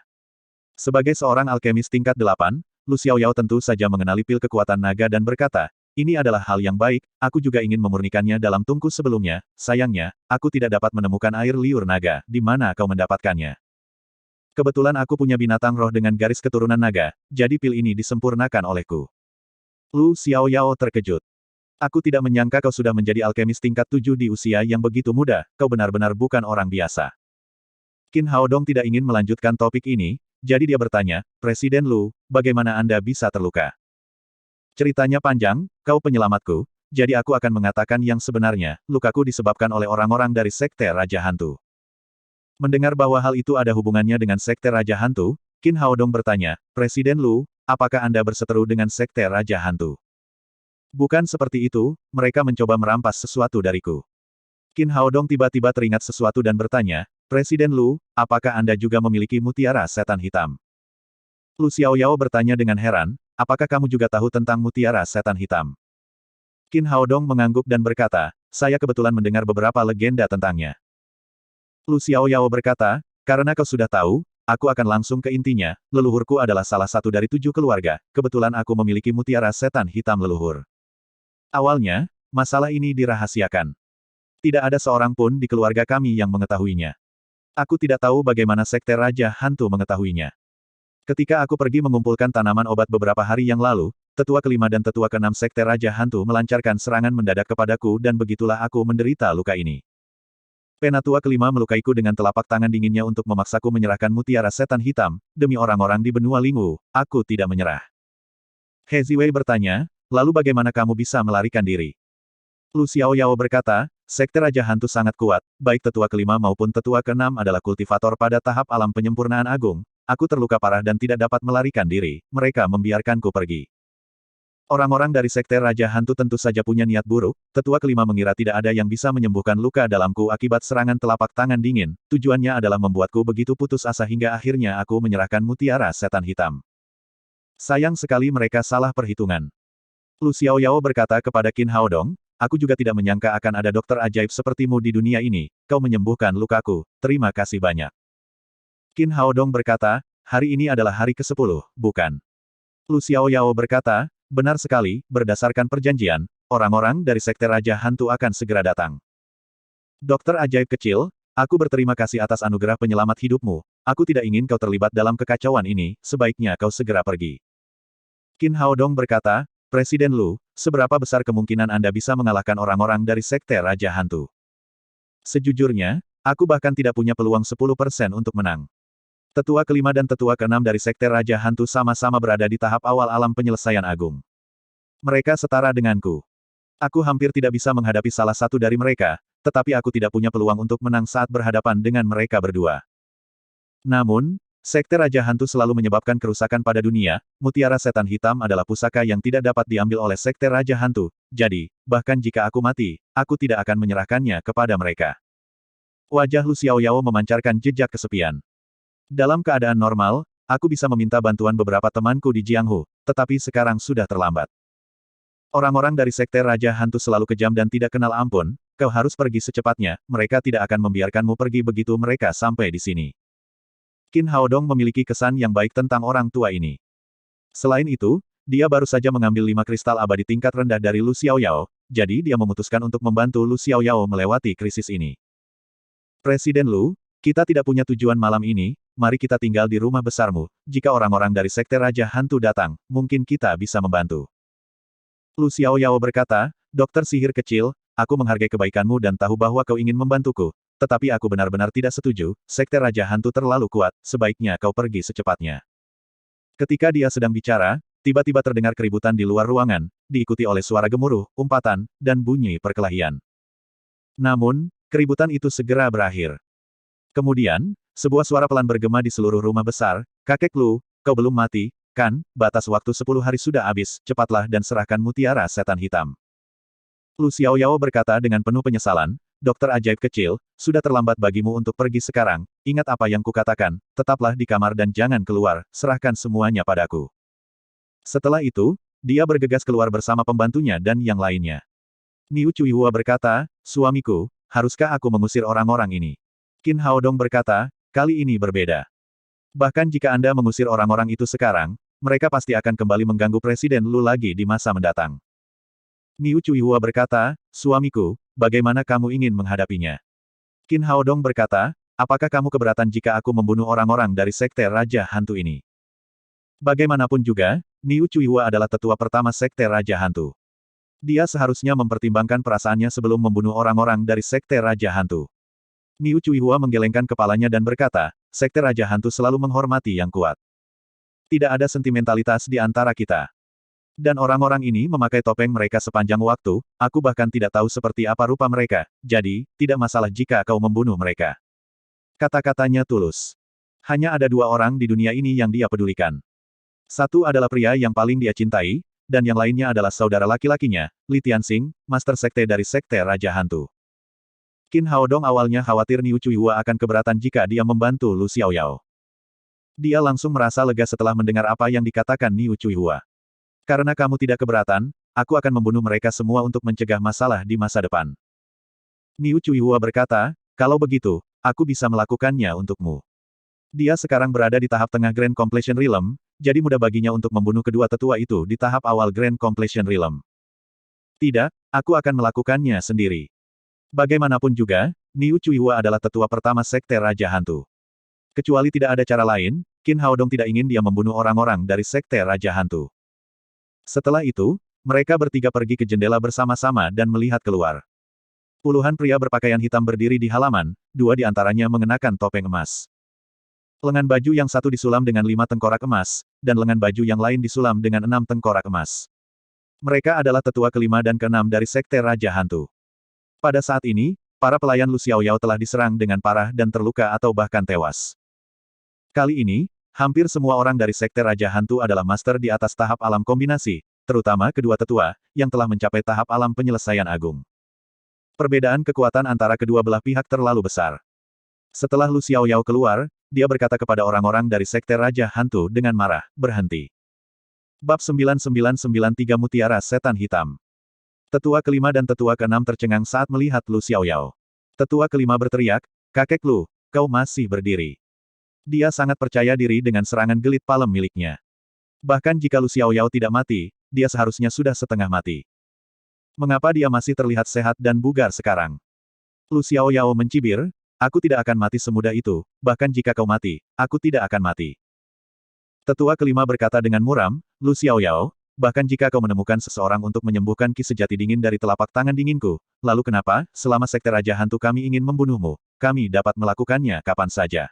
Sebagai seorang alkemis tingkat 8, Lu Xiaoyao tentu saja mengenali pil kekuatan naga dan berkata, ini adalah hal yang baik, aku juga ingin memurnikannya dalam tungku sebelumnya, sayangnya, aku tidak dapat menemukan air liur naga, di mana kau mendapatkannya? Kebetulan aku punya binatang roh dengan garis keturunan naga, jadi pil ini disempurnakan olehku. Lu Xiaoyao terkejut. Aku tidak menyangka kau sudah menjadi alkemis tingkat 7 di usia yang begitu muda, kau benar-benar bukan orang biasa. Qin Haodong tidak ingin melanjutkan topik ini, jadi dia bertanya, Presiden Lu, bagaimana Anda bisa terluka? Ceritanya panjang, kau penyelamatku, jadi aku akan mengatakan yang sebenarnya, lukaku disebabkan oleh orang-orang dari Sekte Raja Hantu. Mendengar bahwa hal itu ada hubungannya dengan Sekte Raja Hantu, Qin Haodong bertanya, Presiden Lu, apakah Anda berseteru dengan Sekte Raja Hantu? Bukan seperti itu, mereka mencoba merampas sesuatu dariku. Qin Haodong tiba-tiba teringat sesuatu dan bertanya, Presiden Lu, apakah Anda juga memiliki mutiara setan hitam? Lu Xiaoyao bertanya dengan heran, apakah kamu juga tahu tentang mutiara setan hitam? Qin Haodong mengangguk dan berkata, saya kebetulan mendengar beberapa legenda tentangnya. Lu Xiaoyao berkata, karena kau sudah tahu, aku akan langsung ke intinya, leluhurku adalah salah satu dari 7 keluarga, kebetulan aku memiliki mutiara setan hitam leluhur. Awalnya, masalah ini dirahasiakan. Tidak ada seorang pun di keluarga kami yang mengetahuinya. Aku tidak tahu bagaimana Sekte Raja Hantu mengetahuinya. Ketika aku pergi mengumpulkan tanaman obat beberapa hari yang lalu, tetua kelima dan tetua keenam Sekte Raja Hantu melancarkan serangan mendadak kepadaku dan begitulah aku menderita luka ini. Penatua kelima melukaiku dengan telapak tangan dinginnya untuk memaksaku menyerahkan mutiara setan hitam, demi orang-orang di benua Lingu, aku tidak menyerah. He Ziwei bertanya, lalu bagaimana kamu bisa melarikan diri? Lu Xiaoyao berkata, Sekte Raja Hantu sangat kuat, baik tetua kelima maupun tetua keenam adalah kultivator pada tahap alam penyempurnaan agung, aku terluka parah dan tidak dapat melarikan diri, mereka membiarkanku pergi. Orang-orang dari Sekte Raja Hantu tentu saja punya niat buruk, tetua kelima mengira tidak ada yang bisa menyembuhkan luka dalamku akibat serangan telapak tangan dingin, tujuannya adalah membuatku begitu putus asa hingga akhirnya aku menyerahkan mutiara setan hitam. Sayang sekali mereka salah perhitungan. Lu Xiaoyao berkata kepada Qin Haodong, aku juga tidak menyangka akan ada dokter ajaib sepertimu di dunia ini, kau menyembuhkan lukaku, terima kasih banyak. Qin Haodong berkata, hari ini adalah hari ke-10, bukan? Lu Xiaoyao berkata, benar sekali, berdasarkan perjanjian, orang-orang dari Sekte Raja Hantu akan segera datang. Dokter ajaib kecil, aku berterima kasih atas anugerah penyelamat hidupmu, aku tidak ingin kau terlibat dalam kekacauan ini, sebaiknya kau segera pergi. Qin Haodong berkata, Presiden Lu, seberapa besar kemungkinan Anda bisa mengalahkan orang-orang dari Sekte Raja Hantu? Sejujurnya, aku bahkan tidak punya peluang 10% untuk menang. Tetua kelima dan tetua keenam dari Sekte Raja Hantu sama-sama berada di tahap awal alam penyelesaian agung. Mereka setara denganku. Aku hampir tidak bisa menghadapi salah satu dari mereka, tetapi aku tidak punya peluang untuk menang saat berhadapan dengan mereka berdua. Namun, Sekte Raja Hantu selalu menyebabkan kerusakan pada dunia, mutiara setan hitam adalah pusaka yang tidak dapat diambil oleh Sekte Raja Hantu, jadi, bahkan jika aku mati, aku tidak akan menyerahkannya kepada mereka. Wajah Lu Xiaoyao memancarkan jejak kesepian. Dalam keadaan normal, aku bisa meminta bantuan beberapa temanku di Jianghu, tetapi sekarang sudah terlambat. Orang-orang dari Sekte Raja Hantu selalu kejam dan tidak kenal ampun, kau harus pergi secepatnya, mereka tidak akan membiarkanmu pergi begitu mereka sampai di sini. Qin Haodong memiliki kesan yang baik tentang orang tua ini. Selain itu, dia baru saja mengambil 5 kristal abadi tingkat rendah dari Lu Xiaoyao, jadi dia memutuskan untuk membantu Lu Xiaoyao melewati krisis ini. Presiden Lu, kita tidak punya tujuan malam ini, mari kita tinggal di rumah besarmu, jika orang-orang dari Sekte Raja Hantu datang, mungkin kita bisa membantu. Lu Xiaoyao berkata, Dokter sihir kecil, aku menghargai kebaikanmu dan tahu bahwa kau ingin membantuku. Tetapi aku benar-benar tidak setuju, Sekte Raja Hantu terlalu kuat, sebaiknya kau pergi secepatnya. Ketika dia sedang bicara, tiba-tiba terdengar keributan di luar ruangan, diikuti oleh suara gemuruh, umpatan, dan bunyi perkelahian. Namun, keributan itu segera berakhir. Kemudian, sebuah suara pelan bergema di seluruh rumah besar, Kakek Lu, kau belum mati, kan? Batas waktu 10 hari sudah habis, cepatlah dan serahkan mutiara setan hitam. Lu Xiaoyao berkata dengan penuh penyesalan, Dokter ajaib kecil, sudah terlambat bagimu untuk pergi sekarang, ingat apa yang kukatakan, tetaplah di kamar dan jangan keluar, serahkan semuanya padaku. Setelah itu, dia bergegas keluar bersama pembantunya dan yang lainnya. Niu Cuihua berkata, suamiku, haruskah aku mengusir orang-orang ini? Qin Haodong berkata, kali ini berbeda. Bahkan jika Anda mengusir orang-orang itu sekarang, mereka pasti akan kembali mengganggu Presiden Lu lagi di masa mendatang. Niu Cuihua berkata, suamiku, bagaimana kamu ingin menghadapinya? Qin Haodong berkata, apakah kamu keberatan jika aku membunuh orang-orang dari Sekte Raja Hantu ini? Bagaimanapun juga, Niu Cuihua adalah tetua pertama Sekte Raja Hantu. Dia seharusnya mempertimbangkan perasaannya sebelum membunuh orang-orang dari Sekte Raja Hantu. Niu Cuihua menggelengkan kepalanya dan berkata, Sekte Raja Hantu selalu menghormati yang kuat. Tidak ada sentimentalitas di antara kita. Dan orang-orang ini memakai topeng mereka sepanjang waktu, aku bahkan tidak tahu seperti apa rupa mereka, jadi, tidak masalah jika kau membunuh mereka. Kata-katanya tulus. Hanya ada dua orang di dunia ini yang dia pedulikan. Satu adalah pria yang paling dia cintai, dan yang lainnya adalah saudara laki-lakinya, Li Tianxing, Master Sekte dari Sekte Raja Hantu. Qin Haodong awalnya khawatir Niu Cuihua akan keberatan jika dia membantu Lu Xiaoyao. Dia langsung merasa lega setelah mendengar apa yang dikatakan Niu Cuihua. Karena kamu tidak keberatan, aku akan membunuh mereka semua untuk mencegah masalah di masa depan. Niu Cuihua berkata, kalau begitu, aku bisa melakukannya untukmu. Dia sekarang berada di tahap tengah Grand Completion Realm, jadi mudah baginya untuk membunuh kedua tetua itu di tahap awal Grand Completion Realm. Tidak, aku akan melakukannya sendiri. Bagaimanapun juga, Niu Cuihua adalah tetua pertama Sekte Raja Hantu. Kecuali tidak ada cara lain, Qin Haodong tidak ingin dia membunuh orang-orang dari Sekte Raja Hantu. Setelah itu, mereka bertiga pergi ke jendela bersama-sama dan melihat keluar. Puluhan pria berpakaian hitam berdiri di halaman, dua di antaranya mengenakan topeng emas. Lengan baju yang satu disulam dengan 5 tengkorak emas, dan lengan baju yang lain disulam dengan 6 tengkorak emas. Mereka adalah tetua kelima dan keenam dari Sekte Raja Hantu. Pada saat ini, para pelayan Lu Xiaoyao telah diserang dengan parah dan terluka atau bahkan tewas. Kali ini, hampir semua orang dari Sekte Raja Hantu adalah master di atas tahap alam kombinasi, terutama kedua tetua, yang telah mencapai tahap alam penyelesaian agung. Perbedaan kekuatan antara kedua belah pihak terlalu besar. Setelah Lu Xiaoyao keluar, dia berkata kepada orang-orang dari Sekte Raja Hantu dengan marah, berhenti. Bab 9993 Mutiara Setan Hitam. Tetua kelima dan tetua keenam tercengang saat melihat Lu Xiaoyao. Tetua kelima berteriak, Kakek Lu, kau masih berdiri. Dia sangat percaya diri dengan serangan gelit palem miliknya. Bahkan jika Lu Xiaoyao tidak mati, dia seharusnya sudah setengah mati. Mengapa dia masih terlihat sehat dan bugar sekarang? Lu Xiaoyao mencibir, aku tidak akan mati semudah itu, bahkan jika kau mati, aku tidak akan mati. Tetua kelima berkata dengan muram, Lu Xiaoyao, bahkan jika kau menemukan seseorang untuk menyembuhkan ki sejati dingin dari telapak tangan dinginku, lalu kenapa, selama Sekte Raja Hantu kami ingin membunuhmu, kami dapat melakukannya kapan saja.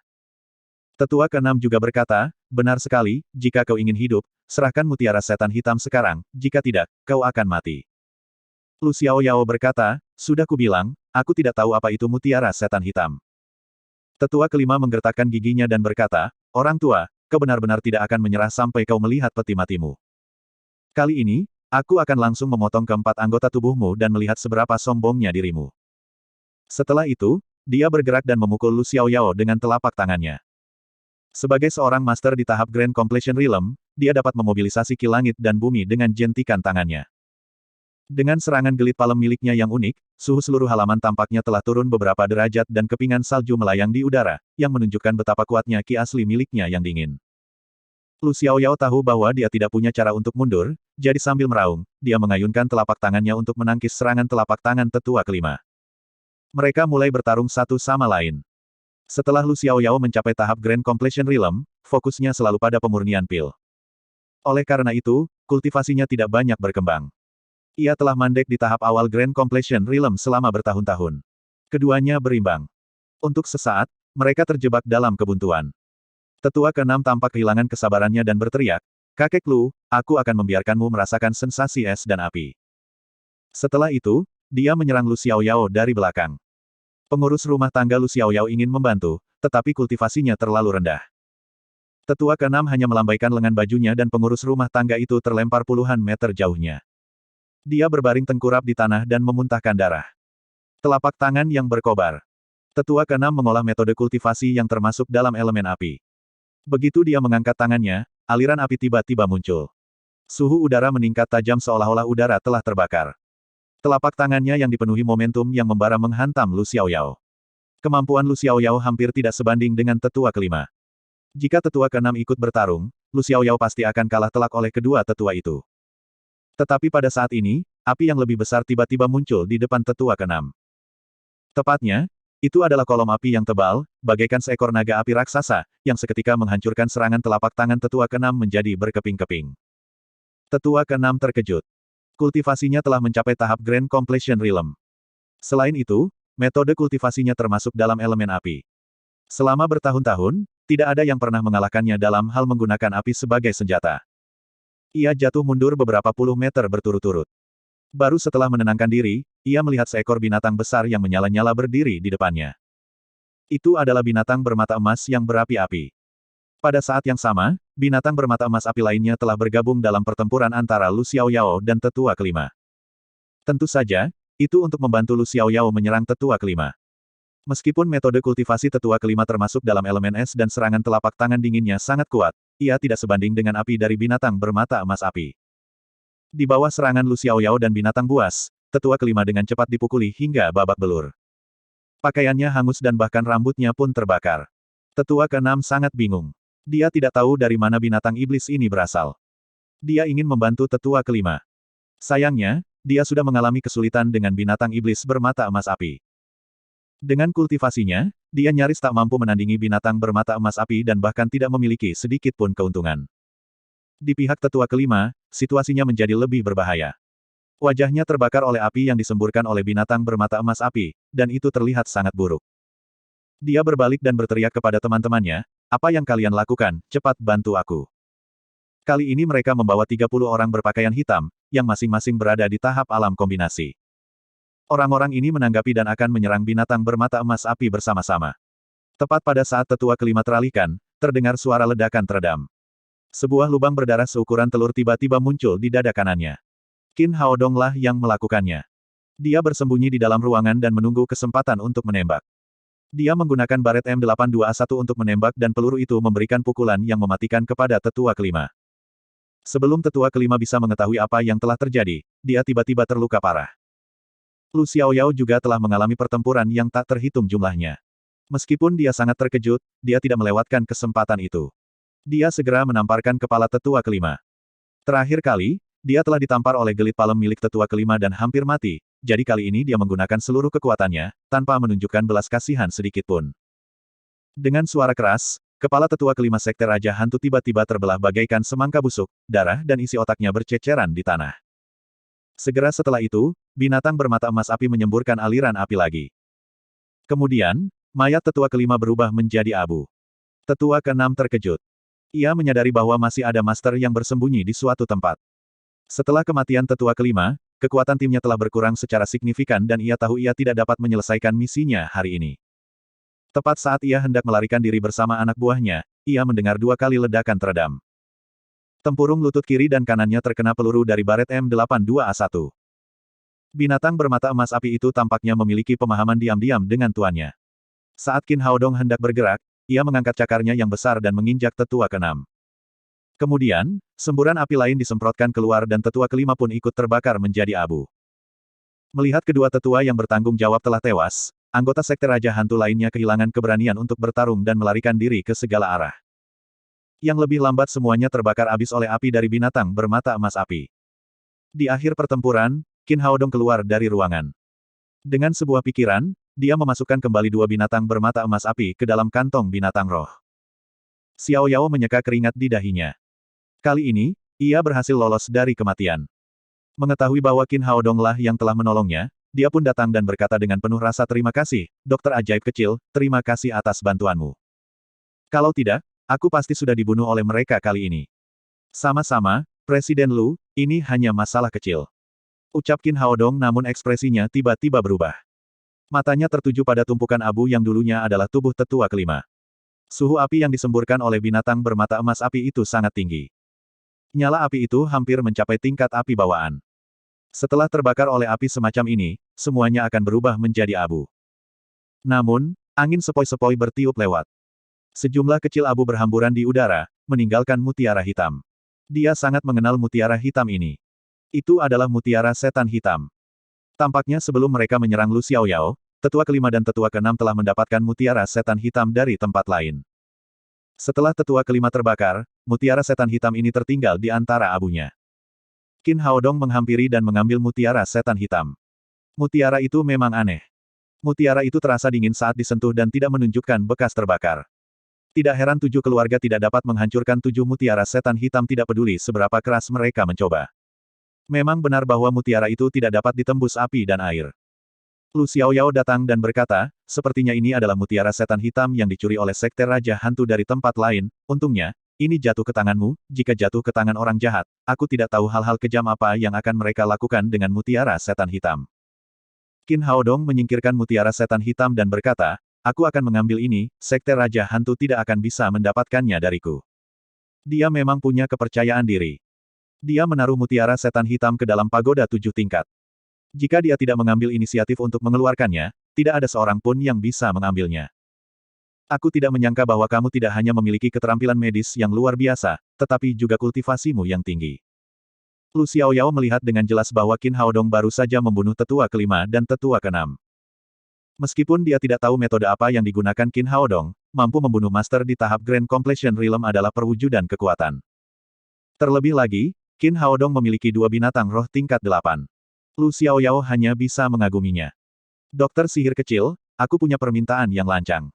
Tetua keenam juga berkata, benar sekali, jika kau ingin hidup, serahkan mutiara setan hitam sekarang, jika tidak, kau akan mati. Lu Xiaoyao berkata, sudah kubilang, aku tidak tahu apa itu mutiara setan hitam. Tetua kelima menggertakkan giginya dan berkata, orang tua, kau benar-benar tidak akan menyerah sampai kau melihat peti matimu. Kali ini, aku akan langsung memotong keempat anggota tubuhmu dan melihat seberapa sombongnya dirimu. Setelah itu, dia bergerak dan memukul Lu Xiaoyao dengan telapak tangannya. Sebagai seorang master di tahap Grand Completion Realm, dia dapat memobilisasi ki langit dan bumi dengan jentikan tangannya. Dengan serangan gelit palem miliknya yang unik, suhu seluruh halaman tampaknya telah turun beberapa derajat dan kepingan salju melayang di udara, yang menunjukkan betapa kuatnya ki asli miliknya yang dingin. Lu Xiaoyao tahu bahwa dia tidak punya cara untuk mundur, jadi sambil meraung, dia mengayunkan telapak tangannya untuk menangkis serangan telapak tangan tetua kelima. Mereka mulai bertarung satu sama lain. Setelah Lu Xiaoyao mencapai tahap Grand Completion Realm, fokusnya selalu pada pemurnian pil. Oleh karena itu, kultivasinya tidak banyak berkembang. Ia telah mandek di tahap awal Grand Completion Realm selama bertahun-tahun. Keduanya berimbang. Untuk sesaat, mereka terjebak dalam kebuntuan. Tetua keenam tampak kehilangan kesabarannya dan berteriak, "Kakek Lu, aku akan membiarkanmu merasakan sensasi es dan api." Setelah itu, dia menyerang Lu Xiaoyao dari belakang. Pengurus rumah tangga Lu Xiaoyao ingin membantu, tetapi kultivasinya terlalu rendah. Tetua keenam hanya melambaikan lengan bajunya dan pengurus rumah tangga itu terlempar puluhan meter jauhnya. Dia berbaring tengkurap di tanah dan memuntahkan darah. Telapak tangan yang berkobar. Tetua keenam mengolah metode kultivasi yang termasuk dalam elemen api. Begitu dia mengangkat tangannya, aliran api tiba-tiba muncul. Suhu udara meningkat tajam seolah-olah udara telah terbakar. Telapak tangannya yang dipenuhi momentum yang membara menghantam Lu Xiaoyao. Kemampuan Lu Xiaoyao hampir tidak sebanding dengan tetua kelima. Jika tetua keenam ikut bertarung, Lu Xiaoyao pasti akan kalah telak oleh kedua tetua itu. Tetapi pada saat ini, api yang lebih besar tiba-tiba muncul di depan tetua keenam. Tepatnya, itu adalah kolom api yang tebal, bagaikan seekor naga api raksasa, yang seketika menghancurkan serangan telapak tangan tetua keenam menjadi berkeping-keping. Tetua keenam terkejut. Kultivasinya telah mencapai tahap Grand Completion Realm. Selain itu, metode kultivasinya termasuk dalam elemen api. Selama bertahun-tahun, tidak ada yang pernah mengalahkannya dalam hal menggunakan api sebagai senjata. Ia jatuh mundur beberapa puluh meter berturut-turut. Baru setelah menenangkan diri, ia melihat seekor binatang besar yang menyala-nyala berdiri di depannya. Itu adalah binatang bermata emas yang berapi-api. Pada saat yang sama, binatang bermata emas api lainnya telah bergabung dalam pertempuran antara Lu Xiaoyao dan tetua kelima. Tentu saja, itu untuk membantu Lu Xiaoyao menyerang tetua kelima. Meskipun metode kultivasi tetua kelima termasuk dalam elemen es dan serangan telapak tangan dinginnya sangat kuat, ia tidak sebanding dengan api dari binatang bermata emas api. Di bawah serangan Lu Xiaoyao dan binatang buas, tetua kelima dengan cepat dipukuli hingga babak belur. Pakaiannya hangus dan bahkan rambutnya pun terbakar. Tetua keenam sangat bingung. Dia tidak tahu dari mana binatang iblis ini berasal. Dia ingin membantu tetua kelima. Sayangnya, dia sudah mengalami kesulitan dengan binatang iblis bermata emas api. Dengan kultivasinya, dia nyaris tak mampu menandingi binatang bermata emas api dan bahkan tidak memiliki sedikit pun keuntungan. Di pihak tetua kelima, situasinya menjadi lebih berbahaya. Wajahnya terbakar oleh api yang disemburkan oleh binatang bermata emas api, dan itu terlihat sangat buruk. Dia berbalik dan berteriak kepada teman-temannya, "Apa yang kalian lakukan, cepat bantu aku." Kali ini mereka membawa 30 orang berpakaian hitam, yang masing-masing berada di tahap alam kombinasi. Orang-orang ini menanggapi dan akan menyerang binatang bermata emas api bersama-sama. Tepat pada saat tetua kelima teralihkan, terdengar suara ledakan teredam. Sebuah lubang berdarah seukuran telur tiba-tiba muncul di dada kanannya. Qin Haodong lah yang melakukannya. Dia bersembunyi di dalam ruangan dan menunggu kesempatan untuk menembak. Dia menggunakan baret M821 untuk menembak dan peluru itu memberikan pukulan yang mematikan kepada tetua kelima. Sebelum tetua kelima bisa mengetahui apa yang telah terjadi, dia tiba-tiba terluka parah. Lu Xiaoyao juga telah mengalami pertempuran yang tak terhitung jumlahnya. Meskipun dia sangat terkejut, dia tidak melewatkan kesempatan itu. Dia segera menamparkan kepala tetua kelima. Terakhir kali, dia telah ditampar oleh gelit palem milik tetua kelima dan hampir mati, jadi kali ini dia menggunakan seluruh kekuatannya, tanpa menunjukkan belas kasihan sedikitpun. Dengan suara keras, kepala tetua kelima sekte Raja Hantu tiba-tiba terbelah bagaikan semangka busuk, darah dan isi otaknya berceceran di tanah. Segera setelah itu, binatang bermata emas api menyemburkan aliran api lagi. Kemudian, mayat tetua kelima berubah menjadi abu. Tetua keenam terkejut. Ia menyadari bahwa masih ada master yang bersembunyi di suatu tempat. Setelah kematian tetua kelima, kekuatan timnya telah berkurang secara signifikan dan ia tahu ia tidak dapat menyelesaikan misinya hari ini. Tepat saat ia hendak melarikan diri bersama anak buahnya, ia mendengar 2 kali ledakan teredam. Tempurung lutut kiri dan kanannya terkena peluru dari baret M82A1. Binatang bermata emas api itu tampaknya memiliki pemahaman diam-diam dengan tuannya. Saat Qin Haodong hendak bergerak, ia mengangkat cakarnya yang besar dan menginjak tetua keenam. Kemudian, semburan api lain disemprotkan keluar dan tetua kelima pun ikut terbakar menjadi abu. Melihat kedua tetua yang bertanggung jawab telah tewas, anggota sekte Raja Hantu lainnya kehilangan keberanian untuk bertarung dan melarikan diri ke segala arah. Yang lebih lambat semuanya terbakar habis oleh api dari binatang bermata emas api. Di akhir pertempuran, Qin Haodong keluar dari ruangan. Dengan sebuah pikiran, dia memasukkan kembali 2 binatang bermata emas api ke dalam kantong binatang roh. Xiao Yao menyeka keringat di dahinya. Kali ini, ia berhasil lolos dari kematian. Mengetahui bahwa Qin Haodong lah yang telah menolongnya, dia pun datang dan berkata dengan penuh rasa terima kasih, Dokter Ajaib Kecil, terima kasih atas bantuanmu. Kalau tidak, aku pasti sudah dibunuh oleh mereka kali ini. Sama-sama, Presiden Lu, ini hanya masalah kecil. Ucap Qin Haodong namun ekspresinya tiba-tiba berubah. Matanya tertuju pada tumpukan abu yang dulunya adalah tubuh tetua kelima. Suhu api yang disemburkan oleh binatang bermata emas api itu sangat tinggi. Nyala api itu hampir mencapai tingkat api bawaan. Setelah terbakar oleh api semacam ini, semuanya akan berubah menjadi abu. Namun, angin sepoi-sepoi bertiup lewat. Sejumlah kecil abu berhamburan di udara, meninggalkan mutiara hitam. Dia sangat mengenal mutiara hitam ini. Itu adalah mutiara setan hitam. Tampaknya sebelum mereka menyerang Lu Xiaoyao, tetua kelima dan tetua keenam telah mendapatkan mutiara setan hitam dari tempat lain. Setelah tetua kelima terbakar, mutiara setan hitam ini tertinggal di antara abunya. Qin Haodong menghampiri dan mengambil mutiara setan hitam. Mutiara itu memang aneh. Mutiara itu terasa dingin saat disentuh dan tidak menunjukkan bekas terbakar. Tidak heran 7 keluarga tidak dapat menghancurkan 7 mutiara setan hitam tidak peduli seberapa keras mereka mencoba. Memang benar bahwa mutiara itu tidak dapat ditembus api dan air. Lu Xiaoyao datang dan berkata, sepertinya ini adalah mutiara setan hitam yang dicuri oleh Sekte Raja Hantu dari tempat lain, untungnya, ini jatuh ke tanganmu, jika jatuh ke tangan orang jahat, aku tidak tahu hal-hal kejam apa yang akan mereka lakukan dengan mutiara setan hitam. Qin Haodong menyingkirkan mutiara setan hitam dan berkata, aku akan mengambil ini, Sekte Raja Hantu tidak akan bisa mendapatkannya dariku. Dia memang punya kepercayaan diri. Dia menaruh mutiara setan hitam ke dalam pagoda 7 tingkat. Jika dia tidak mengambil inisiatif untuk mengeluarkannya, tidak ada seorang pun yang bisa mengambilnya. Aku tidak menyangka bahwa kamu tidak hanya memiliki keterampilan medis yang luar biasa, tetapi juga kultivasimu yang tinggi. Lu Xiaoyao melihat dengan jelas bahwa Qin Haodong baru saja membunuh tetua kelima dan tetua keenam. Meskipun dia tidak tahu metode apa yang digunakan Qin Haodong, mampu membunuh master di tahap Grand Completion Realm adalah perwujudan kekuatan. Terlebih lagi, Qin Haodong memiliki 2 binatang roh tingkat 8. Lu Xiaoyao hanya bisa mengaguminya. Dokter sihir kecil, aku punya permintaan yang lancang.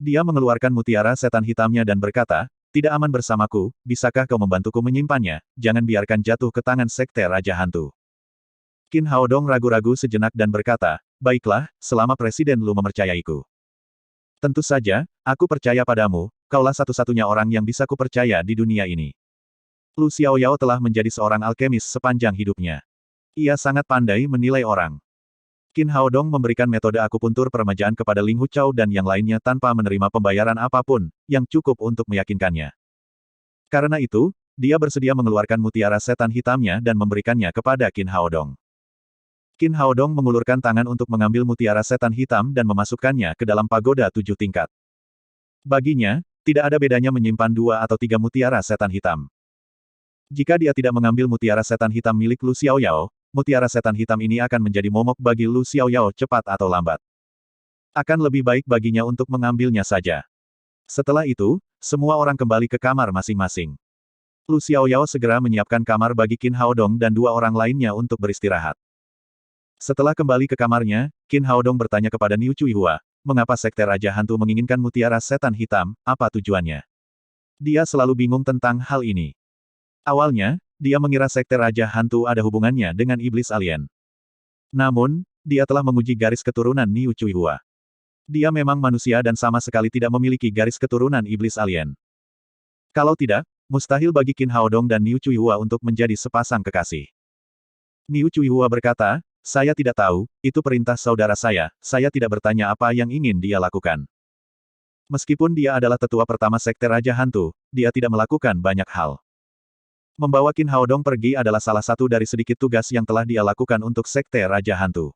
Dia mengeluarkan mutiara setan hitamnya dan berkata, tidak aman bersamaku, bisakah kau membantuku menyimpannya, jangan biarkan jatuh ke tangan Sekte Raja Hantu. Qin Haodong ragu-ragu sejenak dan berkata, baiklah, selama Presiden Lu mempercayaiku. Tentu saja, aku percaya padamu, kaulah satu-satunya orang yang bisa kupercaya di dunia ini. Lu Xiaoyao telah menjadi seorang alkemis sepanjang hidupnya. Ia sangat pandai menilai orang. Qin Haodong memberikan metode akupuntur peremajaan kepada Ling Huchao dan yang lainnya tanpa menerima pembayaran apapun, yang cukup untuk meyakinkannya. Karena itu, dia bersedia mengeluarkan mutiara setan hitamnya dan memberikannya kepada Qin Haodong. Qin Haodong mengulurkan tangan untuk mengambil mutiara setan hitam dan memasukkannya ke dalam pagoda 7 tingkat. Baginya, tidak ada bedanya menyimpan 2 atau 3 mutiara setan hitam. Jika dia tidak mengambil mutiara setan hitam milik Lu Xiaoyao, mutiara setan hitam ini akan menjadi momok bagi Lu Xiaoyao cepat atau lambat. Akan lebih baik baginya untuk mengambilnya saja. Setelah itu, semua orang kembali ke kamar masing-masing. Lu Xiaoyao segera menyiapkan kamar bagi Qin Haodong dan 2 orang lainnya untuk beristirahat. Setelah kembali ke kamarnya, Qin Haodong bertanya kepada Niu Cuihua, mengapa Sekte Raja Hantu menginginkan mutiara setan hitam, apa tujuannya? Dia selalu bingung tentang hal ini. Awalnya, dia mengira Sekte Raja Hantu ada hubungannya dengan iblis alien. Namun, dia telah menguji garis keturunan Niu Cuihua. Dia memang manusia dan sama sekali tidak memiliki garis keturunan iblis alien. Kalau tidak, mustahil bagi Qin Haodong dan Niu Cuihua untuk menjadi sepasang kekasih. Niu Cuihua berkata, saya tidak tahu, itu perintah saudara saya tidak bertanya apa yang ingin dia lakukan. Meskipun dia adalah tetua pertama Sekte Raja Hantu, dia tidak melakukan banyak hal. Membawa Qin Haodong pergi adalah salah satu dari sedikit tugas yang telah dia lakukan untuk Sekte Raja Hantu.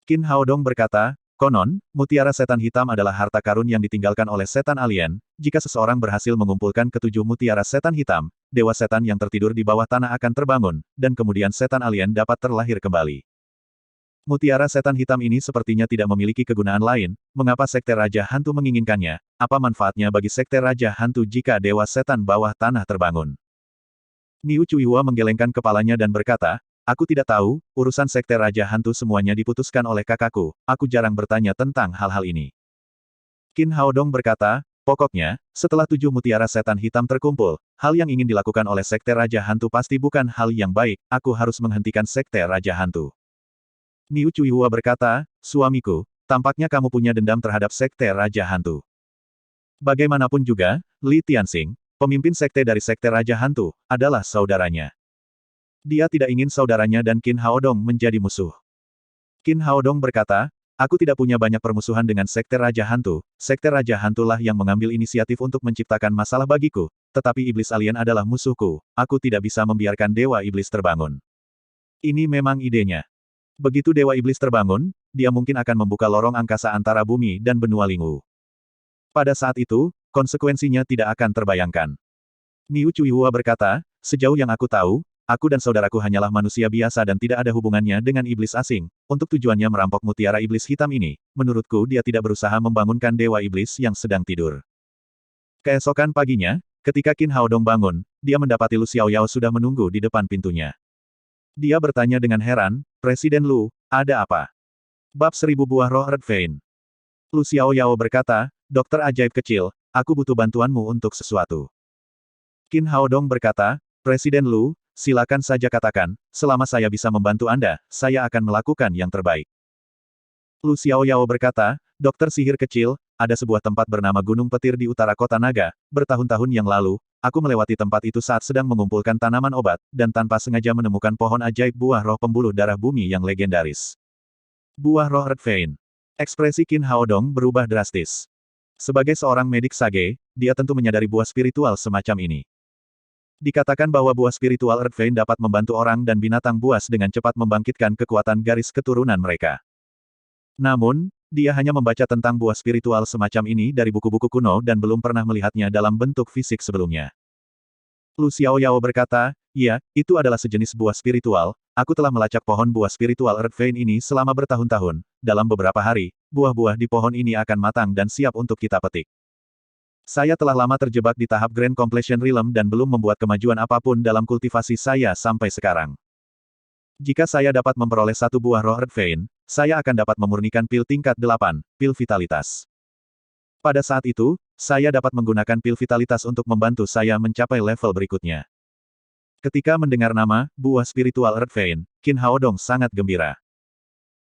Qin Haodong berkata, konon, mutiara setan hitam adalah harta karun yang ditinggalkan oleh setan alien, jika seseorang berhasil mengumpulkan ketujuh mutiara setan hitam, dewa setan yang tertidur di bawah tanah akan terbangun, dan kemudian setan alien dapat terlahir kembali. Mutiara setan hitam ini sepertinya tidak memiliki kegunaan lain, mengapa Sekte Raja Hantu menginginkannya, apa manfaatnya bagi Sekte Raja Hantu jika dewa setan bawah tanah terbangun? Niu Cuihua menggelengkan kepalanya dan berkata, aku tidak tahu, urusan Sekte Raja Hantu semuanya diputuskan oleh kakakku, aku jarang bertanya tentang hal-hal ini. Qin Haodong berkata, Pokoknya, setelah 7 mutiara setan hitam terkumpul, hal yang ingin dilakukan oleh Sekte Raja Hantu pasti bukan hal yang baik, aku harus menghentikan Sekte Raja Hantu. Niu Cuihua berkata, suamiku, tampaknya kamu punya dendam terhadap Sekte Raja Hantu. Bagaimanapun juga, Li Tianxing, pemimpin sekte dari Sekte Raja Hantu, adalah saudaranya. Dia tidak ingin saudaranya dan Qin Haodong menjadi musuh. Qin Haodong berkata, aku tidak punya banyak permusuhan dengan Sekte Raja Hantu, Sekte Raja Hantulah yang mengambil inisiatif untuk menciptakan masalah bagiku, tetapi iblis alien adalah musuhku, aku tidak bisa membiarkan Dewa Iblis terbangun. Ini memang idenya. Begitu Dewa Iblis terbangun, dia mungkin akan membuka lorong angkasa antara bumi dan benua Lingwu. Pada saat itu, konsekuensinya tidak akan terbayangkan. Niu Cuihua berkata, sejauh yang aku tahu, aku dan saudaraku hanyalah manusia biasa dan tidak ada hubungannya dengan iblis asing. Untuk tujuannya merampok mutiara iblis hitam ini, menurutku dia tidak berusaha membangunkan Dewa Iblis yang sedang tidur. Keesokan paginya, ketika Qin Haodong bangun, dia mendapati Lu Xiaoyao sudah menunggu di depan pintunya. Dia bertanya dengan heran, Presiden Lu, ada apa? Bab 1000 buah roh Red Vein. Lu Xiaoyao berkata, Dokter ajaib kecil, aku butuh bantuanmu untuk sesuatu. Qin Haodong berkata, Presiden Lu, silakan saja katakan, selama saya bisa membantu Anda, saya akan melakukan yang terbaik. Lu Xiaoyao berkata, Dokter sihir kecil, ada sebuah tempat bernama Gunung Petir di utara kota Naga, bertahun-tahun yang lalu, aku melewati tempat itu saat sedang mengumpulkan tanaman obat, dan tanpa sengaja menemukan pohon ajaib buah roh pembuluh darah bumi yang legendaris. Buah roh Red Vein. Ekspresi Qin Haodong berubah drastis. Sebagai seorang medik sage, dia tentu menyadari buah spiritual semacam ini. Dikatakan bahwa buah spiritual Red Vein dapat membantu orang dan binatang buas dengan cepat membangkitkan kekuatan garis keturunan mereka. Namun, dia hanya membaca tentang buah spiritual semacam ini dari buku-buku kuno dan belum pernah melihatnya dalam bentuk fisik sebelumnya. Lu Xiaoyao berkata, ya, itu adalah sejenis buah spiritual, aku telah melacak pohon buah spiritual Red Vein ini selama bertahun-tahun, dalam beberapa hari, buah-buah di pohon ini akan matang dan siap untuk kita petik. Saya telah lama terjebak di tahap Grand Completion Realm dan belum membuat kemajuan apapun dalam kultivasi saya sampai sekarang. Jika saya dapat memperoleh satu buah roh Red Vein, saya akan dapat memurnikan pil tingkat 8, pil vitalitas. Pada saat itu, saya dapat menggunakan pil vitalitas untuk membantu saya mencapai level berikutnya. Ketika mendengar nama, buah spiritual Red Vein, Qin Haodong sangat gembira.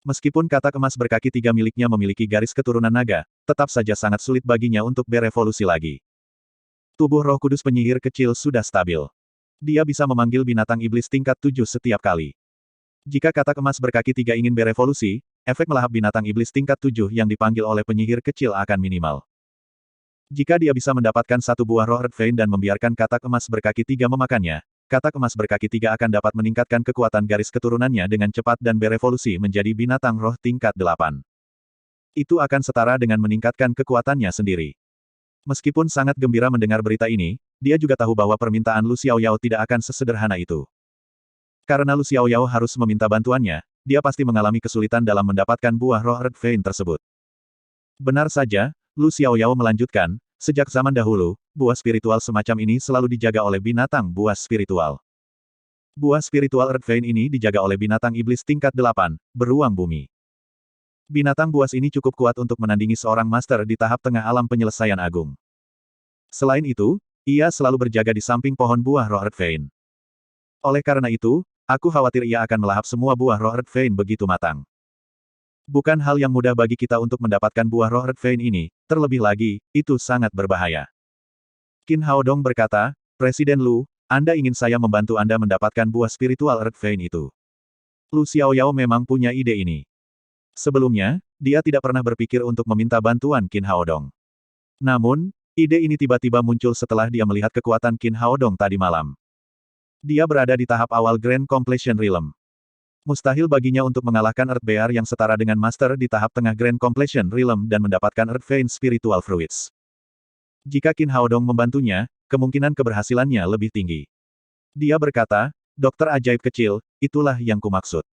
Meskipun katak emas berkaki 3 miliknya memiliki garis keturunan naga, tetap saja sangat sulit baginya untuk berevolusi lagi. Tubuh roh kudus penyihir kecil sudah stabil. Dia bisa memanggil binatang iblis tingkat 7 setiap kali. Jika katak emas berkaki 3 ingin berevolusi, efek melahap binatang iblis tingkat 7 yang dipanggil oleh penyihir kecil akan minimal. Jika dia bisa mendapatkan satu buah roh Red Vein dan membiarkan katak emas berkaki 3 memakannya, katak emas berkaki 3 akan dapat meningkatkan kekuatan garis keturunannya dengan cepat dan berevolusi menjadi binatang roh tingkat 8. Itu akan setara dengan meningkatkan kekuatannya sendiri. Meskipun sangat gembira mendengar berita ini, dia juga tahu bahwa permintaan Lu Xiaoyao tidak akan sesederhana itu. Karena Lu Xiaoyao harus meminta bantuannya, dia pasti mengalami kesulitan dalam mendapatkan buah roh Red Vein tersebut. Benar saja, Lu Xiaoyao melanjutkan, sejak zaman dahulu, buah spiritual semacam ini selalu dijaga oleh binatang buas spiritual. Buah spiritual Red Vein ini dijaga oleh binatang iblis tingkat 8, beruang bumi. Binatang buas ini cukup kuat untuk menandingi seorang master di tahap tengah alam penyelesaian agung. Selain itu, ia selalu berjaga di samping pohon buah roh Red Vein. Oleh karena itu, aku khawatir ia akan melahap semua buah roh Red Vein begitu matang. Bukan hal yang mudah bagi kita untuk mendapatkan buah roh Red Vein ini, terlebih lagi, itu sangat berbahaya. Qin Haodong berkata, Presiden Lu, Anda ingin saya membantu Anda mendapatkan buah spiritual Red Vein itu. Lu Xiaoyao memang punya ide ini. Sebelumnya, dia tidak pernah berpikir untuk meminta bantuan Qin Haodong. Namun, ide ini tiba-tiba muncul setelah dia melihat kekuatan Qin Haodong tadi malam. Dia berada di tahap awal Grand Completion Realm. Mustahil baginya untuk mengalahkan Earthbear yang setara dengan Master di tahap tengah Grand Completion Realm dan mendapatkan Earth Vein Spiritual Fruits. Jika Qin Haodong membantunya, kemungkinan keberhasilannya lebih tinggi. Dia berkata, Dokter ajaib kecil, itulah yang kumaksud.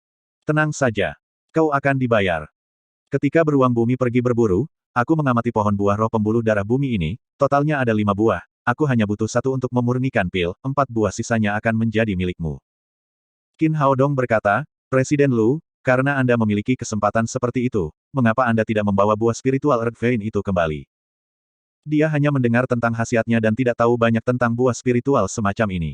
Tenang saja. Kau akan dibayar. Ketika beruang bumi pergi berburu, aku mengamati pohon buah roh pembuluh darah bumi ini, totalnya ada 5 buah, aku hanya butuh 1 untuk memurnikan pil, 4 buah sisanya akan menjadi milikmu. Qin Haodong berkata, Presiden Lu, karena Anda memiliki kesempatan seperti itu, mengapa Anda tidak membawa buah spiritual Red Vein itu kembali? Dia hanya mendengar tentang khasiatnya dan tidak tahu banyak tentang buah spiritual semacam ini.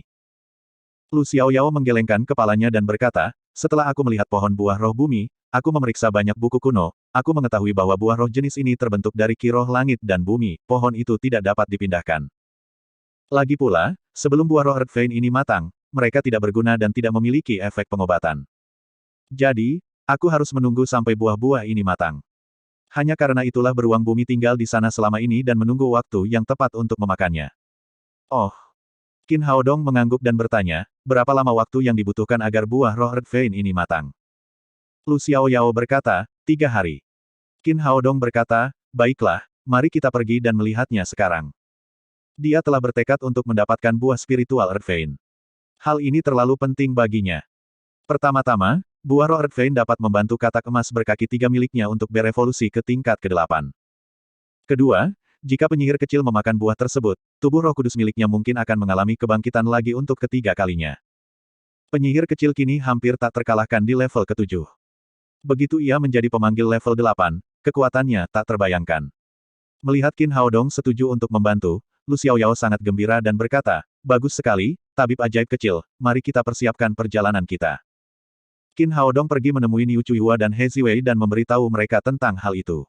Lu Xiaoyao menggelengkan kepalanya dan berkata, setelah aku melihat pohon buah roh bumi, aku memeriksa banyak buku kuno, aku mengetahui bahwa buah roh jenis ini terbentuk dari ki roh langit dan bumi, pohon itu tidak dapat dipindahkan. Lagi pula, sebelum buah roh Earth Vein ini matang, mereka tidak berguna dan tidak memiliki efek pengobatan. Jadi, aku harus menunggu sampai buah-buah ini matang. Hanya karena itulah beruang bumi tinggal di sana selama ini dan menunggu waktu yang tepat untuk memakannya. Oh. Qin Haodong mengangguk dan bertanya, berapa lama waktu yang dibutuhkan agar buah roh Earth Vein ini matang? Lu Xiaoyao berkata, 3 hari. Qin Haodong berkata, baiklah, mari kita pergi dan melihatnya sekarang. Dia telah bertekad untuk mendapatkan buah spiritual Earth Vein. Hal ini terlalu penting baginya. Pertama-tama, buah roh Earth Vein dapat membantu katak emas berkaki 3 miliknya untuk berevolusi ke tingkat ke-8. Kedua, jika penyihir kecil memakan buah tersebut, tubuh roh kudus miliknya mungkin akan mengalami kebangkitan lagi untuk ketiga kalinya. Penyihir kecil kini hampir tak terkalahkan di level ke-7. Begitu ia menjadi pemanggil level 8, kekuatannya tak terbayangkan. Melihat Qin Haodong setuju untuk membantu, Lu Xiaoyao sangat gembira dan berkata, bagus sekali, tabib ajaib kecil, mari kita persiapkan perjalanan kita. Qin Haodong pergi menemui Niu Chuihua dan He Ziwei dan memberitahu mereka tentang hal itu.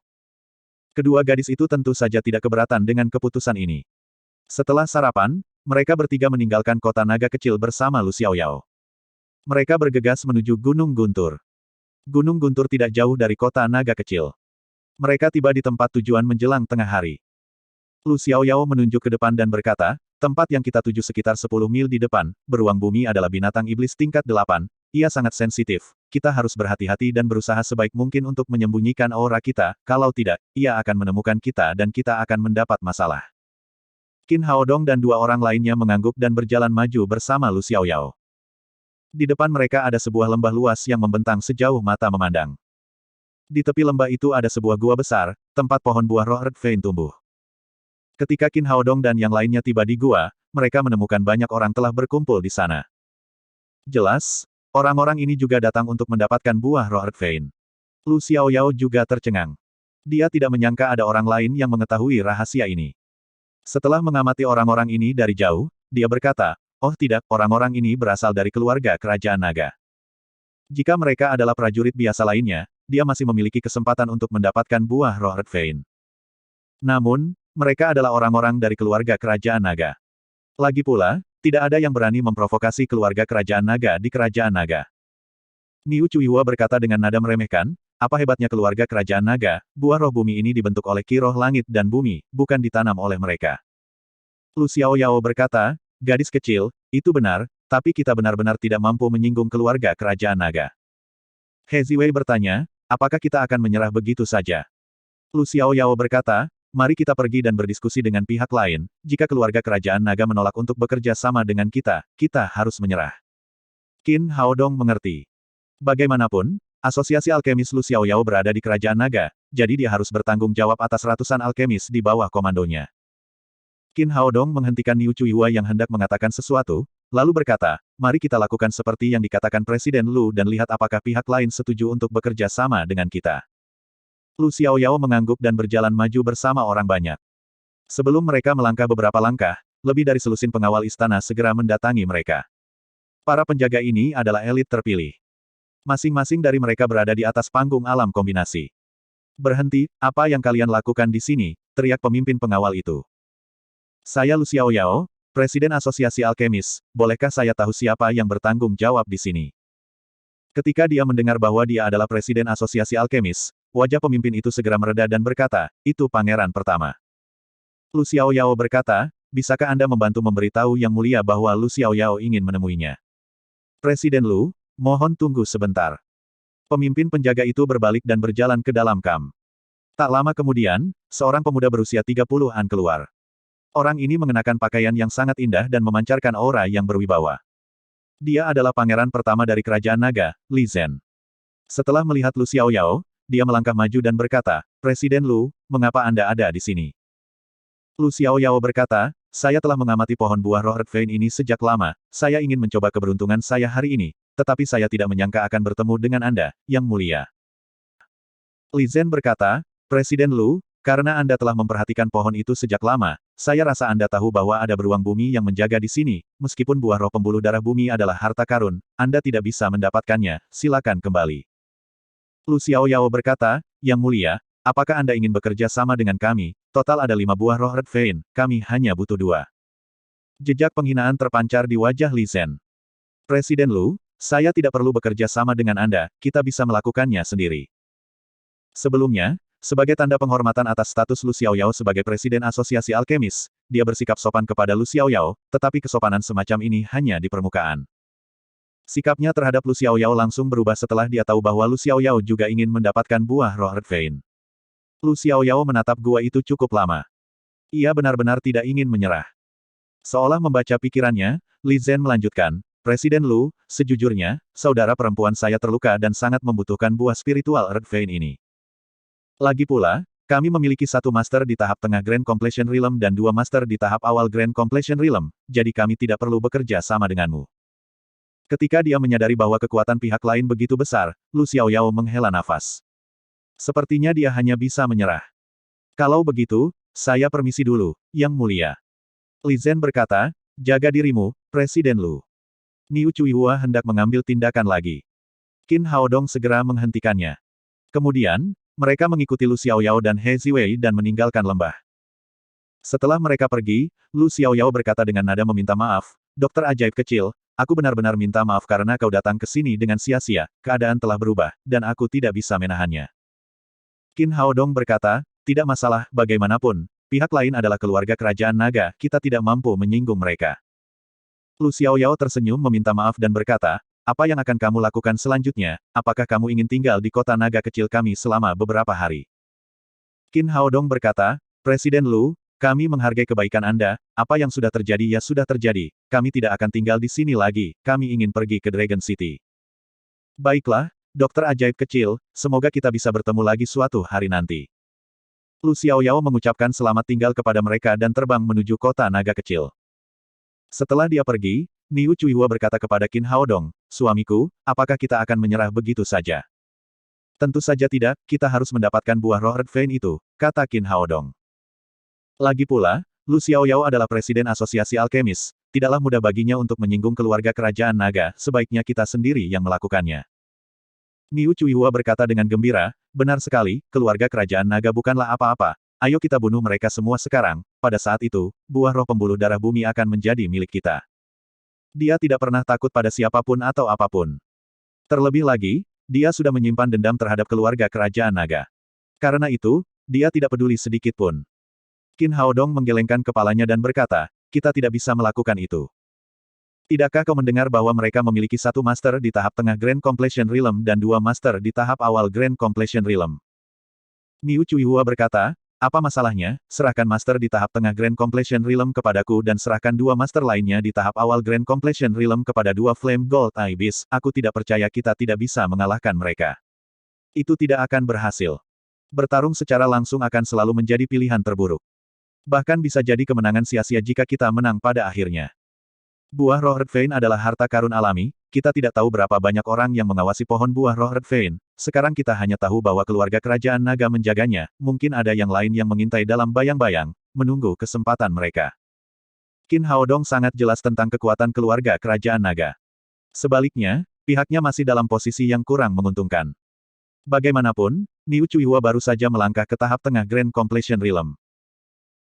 Kedua gadis itu tentu saja tidak keberatan dengan keputusan ini. Setelah sarapan, mereka bertiga meninggalkan kota naga kecil bersama Lu Xiaoyao. Mereka bergegas menuju Gunung Guntur. Gunung Guntur tidak jauh dari kota naga kecil. Mereka tiba di tempat tujuan menjelang tengah hari. Lu Xiaoyao menunjuk ke depan dan berkata, tempat yang kita tuju sekitar 10 mil di depan, beruang bumi adalah binatang iblis tingkat 8, ia sangat sensitif, kita harus berhati-hati dan berusaha sebaik mungkin untuk menyembunyikan aura kita, kalau tidak, ia akan menemukan kita dan kita akan mendapat masalah. Qin Haodong dan 2 orang lainnya mengangguk dan berjalan maju bersama Lu Xiaoyao. Di depan mereka ada sebuah lembah luas yang membentang sejauh mata memandang. Di tepi lembah itu ada sebuah gua besar, tempat pohon buah roh Earth Vein tumbuh. Ketika Qin Haodong dan yang lainnya tiba di gua, mereka menemukan banyak orang telah berkumpul di sana. Jelas, orang-orang ini juga datang untuk mendapatkan buah roh Earth Vein. Lu Xiaoyao juga tercengang. Dia tidak menyangka ada orang lain yang mengetahui rahasia ini. Setelah mengamati orang-orang ini dari jauh, dia berkata, oh tidak, orang-orang ini berasal dari keluarga kerajaan naga. Jika mereka adalah prajurit biasa lainnya, dia masih memiliki kesempatan untuk mendapatkan buah roh Earth Vein. Namun, mereka adalah orang-orang dari keluarga kerajaan naga. Lagi pula, tidak ada yang berani memprovokasi keluarga kerajaan naga di kerajaan naga. Niu Chuihua berkata dengan nada meremehkan, apa hebatnya keluarga kerajaan naga, buah roh bumi ini dibentuk oleh ki roh langit dan bumi, bukan ditanam oleh mereka. Lu Xiaoyao berkata, gadis kecil, itu benar, tapi kita benar-benar tidak mampu menyinggung keluarga kerajaan naga. He Ziwei bertanya, apakah kita akan menyerah begitu saja? Lu Xiaoyao berkata, mari kita pergi dan berdiskusi dengan pihak lain, jika keluarga kerajaan naga menolak untuk bekerja sama dengan kita, kita harus menyerah. Qin Haodong mengerti. Bagaimanapun, asosiasi alkemis Lu Xiaoyao berada di kerajaan naga, jadi dia harus bertanggung jawab atas ratusan alkemis di bawah komandonya. Qin Haodong menghentikan Niu Chuihua yang hendak mengatakan sesuatu, lalu berkata, mari kita lakukan seperti yang dikatakan Presiden Lu dan lihat apakah pihak lain setuju untuk bekerja sama dengan kita. Lu Xiaoyao mengangguk dan berjalan maju bersama orang banyak. Sebelum mereka melangkah beberapa langkah, lebih dari selusin pengawal istana segera mendatangi mereka. Para penjaga ini adalah elit terpilih. Masing-masing dari mereka berada di atas panggung alam kombinasi. Berhenti, apa yang kalian lakukan di sini, teriak pemimpin pengawal itu. Saya Lu Xiaoyao, Presiden Asosiasi Alkemis, bolehkah saya tahu siapa yang bertanggung jawab di sini? Ketika dia mendengar bahwa dia adalah Presiden Asosiasi Alkemis, wajah pemimpin itu segera mereda dan berkata, itu pangeran pertama. Lu Xiaoyao berkata, bisakah Anda membantu memberitahu Yang Mulia bahwa Lu Xiaoyao ingin menemuinya? Presiden Lu, mohon tunggu sebentar. Pemimpin penjaga itu berbalik dan berjalan ke dalam kamp. Tak lama kemudian, seorang pemuda berusia 30-an keluar. Orang ini mengenakan pakaian yang sangat indah dan memancarkan aura yang berwibawa. Dia adalah pangeran pertama dari kerajaan naga, Li Zhen. Setelah melihat Lu Xiaoyao, dia melangkah maju dan berkata, Presiden Lu, mengapa Anda ada di sini? Lu Xiaoyao berkata, saya telah mengamati pohon buah roh Earth Vein ini sejak lama, saya ingin mencoba keberuntungan saya hari ini, tetapi saya tidak menyangka akan bertemu dengan Anda, Yang Mulia. Li Zhen berkata, Presiden Lu, karena Anda telah memperhatikan pohon itu sejak lama, saya rasa Anda tahu bahwa ada beruang bumi yang menjaga di sini, meskipun buah roh pembuluh darah bumi adalah harta karun, Anda tidak bisa mendapatkannya, silakan kembali. Lu Xiaoyao berkata, Yang Mulia, apakah Anda ingin bekerja sama dengan kami? Total ada 5 buah roh Red Vein, kami hanya butuh 2. Jejak penghinaan terpancar di wajah Li Zhen. Presiden Lu, saya tidak perlu bekerja sama dengan Anda, kita bisa melakukannya sendiri. Sebelumnya, sebagai tanda penghormatan atas status Lu Xiaoyao sebagai Presiden Asosiasi Alkemis, dia bersikap sopan kepada Lu Xiaoyao, tetapi kesopanan semacam ini hanya di permukaan. Sikapnya terhadap Lu Xiaoyao langsung berubah setelah dia tahu bahwa Lu Xiaoyao juga ingin mendapatkan buah roh Red Vein. Lu Xiaoyao menatap gua itu cukup lama. Ia benar-benar tidak ingin menyerah. Seolah membaca pikirannya, Li Zhen melanjutkan, Presiden Lu, sejujurnya, saudara perempuan saya terluka dan sangat membutuhkan buah spiritual Red Vein ini. Lagi pula, kami memiliki 1 master di tahap tengah Grand Completion Realm dan 2 master di tahap awal Grand Completion Realm, jadi kami tidak perlu bekerja sama denganmu. Ketika dia menyadari bahwa kekuatan pihak lain begitu besar, Lu Xiaoyao menghela nafas. Sepertinya dia hanya bisa menyerah. Kalau begitu, saya permisi dulu, Yang Mulia. Li Zhen berkata, jaga dirimu, Presiden Lu. Niu Cuihua hendak mengambil tindakan lagi. Qin Haodong segera menghentikannya. Kemudian, mereka mengikuti Lu Xiaoyao dan He Ziwei dan meninggalkan lembah. Setelah mereka pergi, Lu Xiaoyao berkata dengan nada meminta maaf, Dokter ajaib kecil, aku benar-benar minta maaf karena kau datang ke sini dengan sia-sia, keadaan telah berubah, dan aku tidak bisa menahannya. Qin Haodong berkata, tidak masalah, bagaimanapun, pihak lain adalah keluarga kerajaan naga, kita tidak mampu menyinggung mereka. Lu Xiaoyao tersenyum meminta maaf dan berkata, apa yang akan kamu lakukan selanjutnya, apakah kamu ingin tinggal di kota naga kecil kami selama beberapa hari? Qin Haodong berkata, Presiden Lu, kami menghargai kebaikan Anda, apa yang sudah terjadi ya sudah terjadi, kami tidak akan tinggal di sini lagi, kami ingin pergi ke Dragon City. Baiklah, Dokter ajaib kecil, semoga kita bisa bertemu lagi suatu hari nanti. Lu Xiaoyao mengucapkan selamat tinggal kepada mereka dan terbang menuju kota naga kecil. Setelah dia pergi, Niu Cuihua berkata kepada Qin Haodong, suamiku, apakah kita akan menyerah begitu saja? Tentu saja tidak, kita harus mendapatkan buah roh Red Vein itu, kata Qin Haodong. Lagi pula, Lu Xiaoyao adalah Presiden Asosiasi Alkemis, tidaklah mudah baginya untuk menyinggung keluarga kerajaan naga, sebaiknya kita sendiri yang melakukannya. Niu Cuihua berkata dengan gembira, benar sekali, keluarga kerajaan naga bukanlah apa-apa, ayo kita bunuh mereka semua sekarang, pada saat itu, buah roh pembuluh darah bumi akan menjadi milik kita. Dia tidak pernah takut pada siapapun atau apapun. Terlebih lagi, dia sudah menyimpan dendam terhadap keluarga kerajaan naga. Karena itu, dia tidak peduli sedikit pun. Qin Haodong menggelengkan kepalanya dan berkata, kita tidak bisa melakukan itu. Tidakkah kau mendengar bahwa mereka memiliki 1 master di tahap tengah Grand Completion Realm dan 2 master di tahap awal Grand Completion Realm? Niu Cuihua berkata, apa masalahnya, serahkan master di tahap tengah Grand Completion Realm kepadaku dan serahkan 2 master lainnya di tahap awal Grand Completion Realm kepada 2 Flame Gold Ibis, aku tidak percaya kita tidak bisa mengalahkan mereka. Itu tidak akan berhasil. Bertarung secara langsung akan selalu menjadi pilihan terburuk. Bahkan bisa jadi kemenangan sia-sia jika kita menang pada akhirnya. Buah roh Red Vein adalah harta karun alami, kita tidak tahu berapa banyak orang yang mengawasi pohon buah roh Red Vein, sekarang kita hanya tahu bahwa keluarga kerajaan naga menjaganya, mungkin ada yang lain yang mengintai dalam bayang-bayang, menunggu kesempatan mereka. Qin Haodong sangat jelas tentang kekuatan keluarga kerajaan naga. Sebaliknya, pihaknya masih dalam posisi yang kurang menguntungkan. Bagaimanapun, Niu Cuihua baru saja melangkah ke tahap tengah Grand Completion Realm.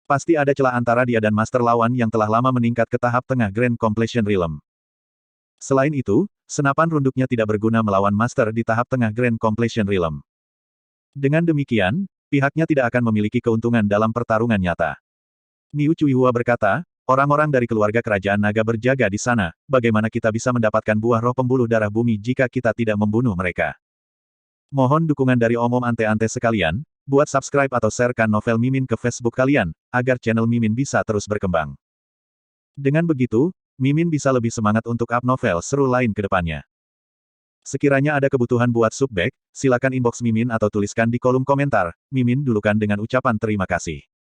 Pasti ada celah antara dia dan master lawan yang telah lama meningkat ke tahap tengah Grand Completion Realm. Selain itu, senapan runduknya tidak berguna melawan master di tahap tengah Grand Completion Realm. Dengan demikian, pihaknya tidak akan memiliki keuntungan dalam pertarungan nyata. Niu Cuihua berkata, orang-orang dari keluarga kerajaan naga berjaga di sana, bagaimana kita bisa mendapatkan buah roh pembuluh darah bumi jika kita tidak membunuh mereka? Mohon dukungan dari omom ante-ante sekalian, buat subscribe atau sharekan novel Mimin ke Facebook kalian, agar channel Mimin bisa terus berkembang. Dengan begitu, Mimin bisa lebih semangat untuk up novel seru lain ke depannya. Sekiranya ada kebutuhan buat subback, silakan inbox Mimin atau tuliskan di kolom komentar, Mimin dulukan dengan ucapan terima kasih.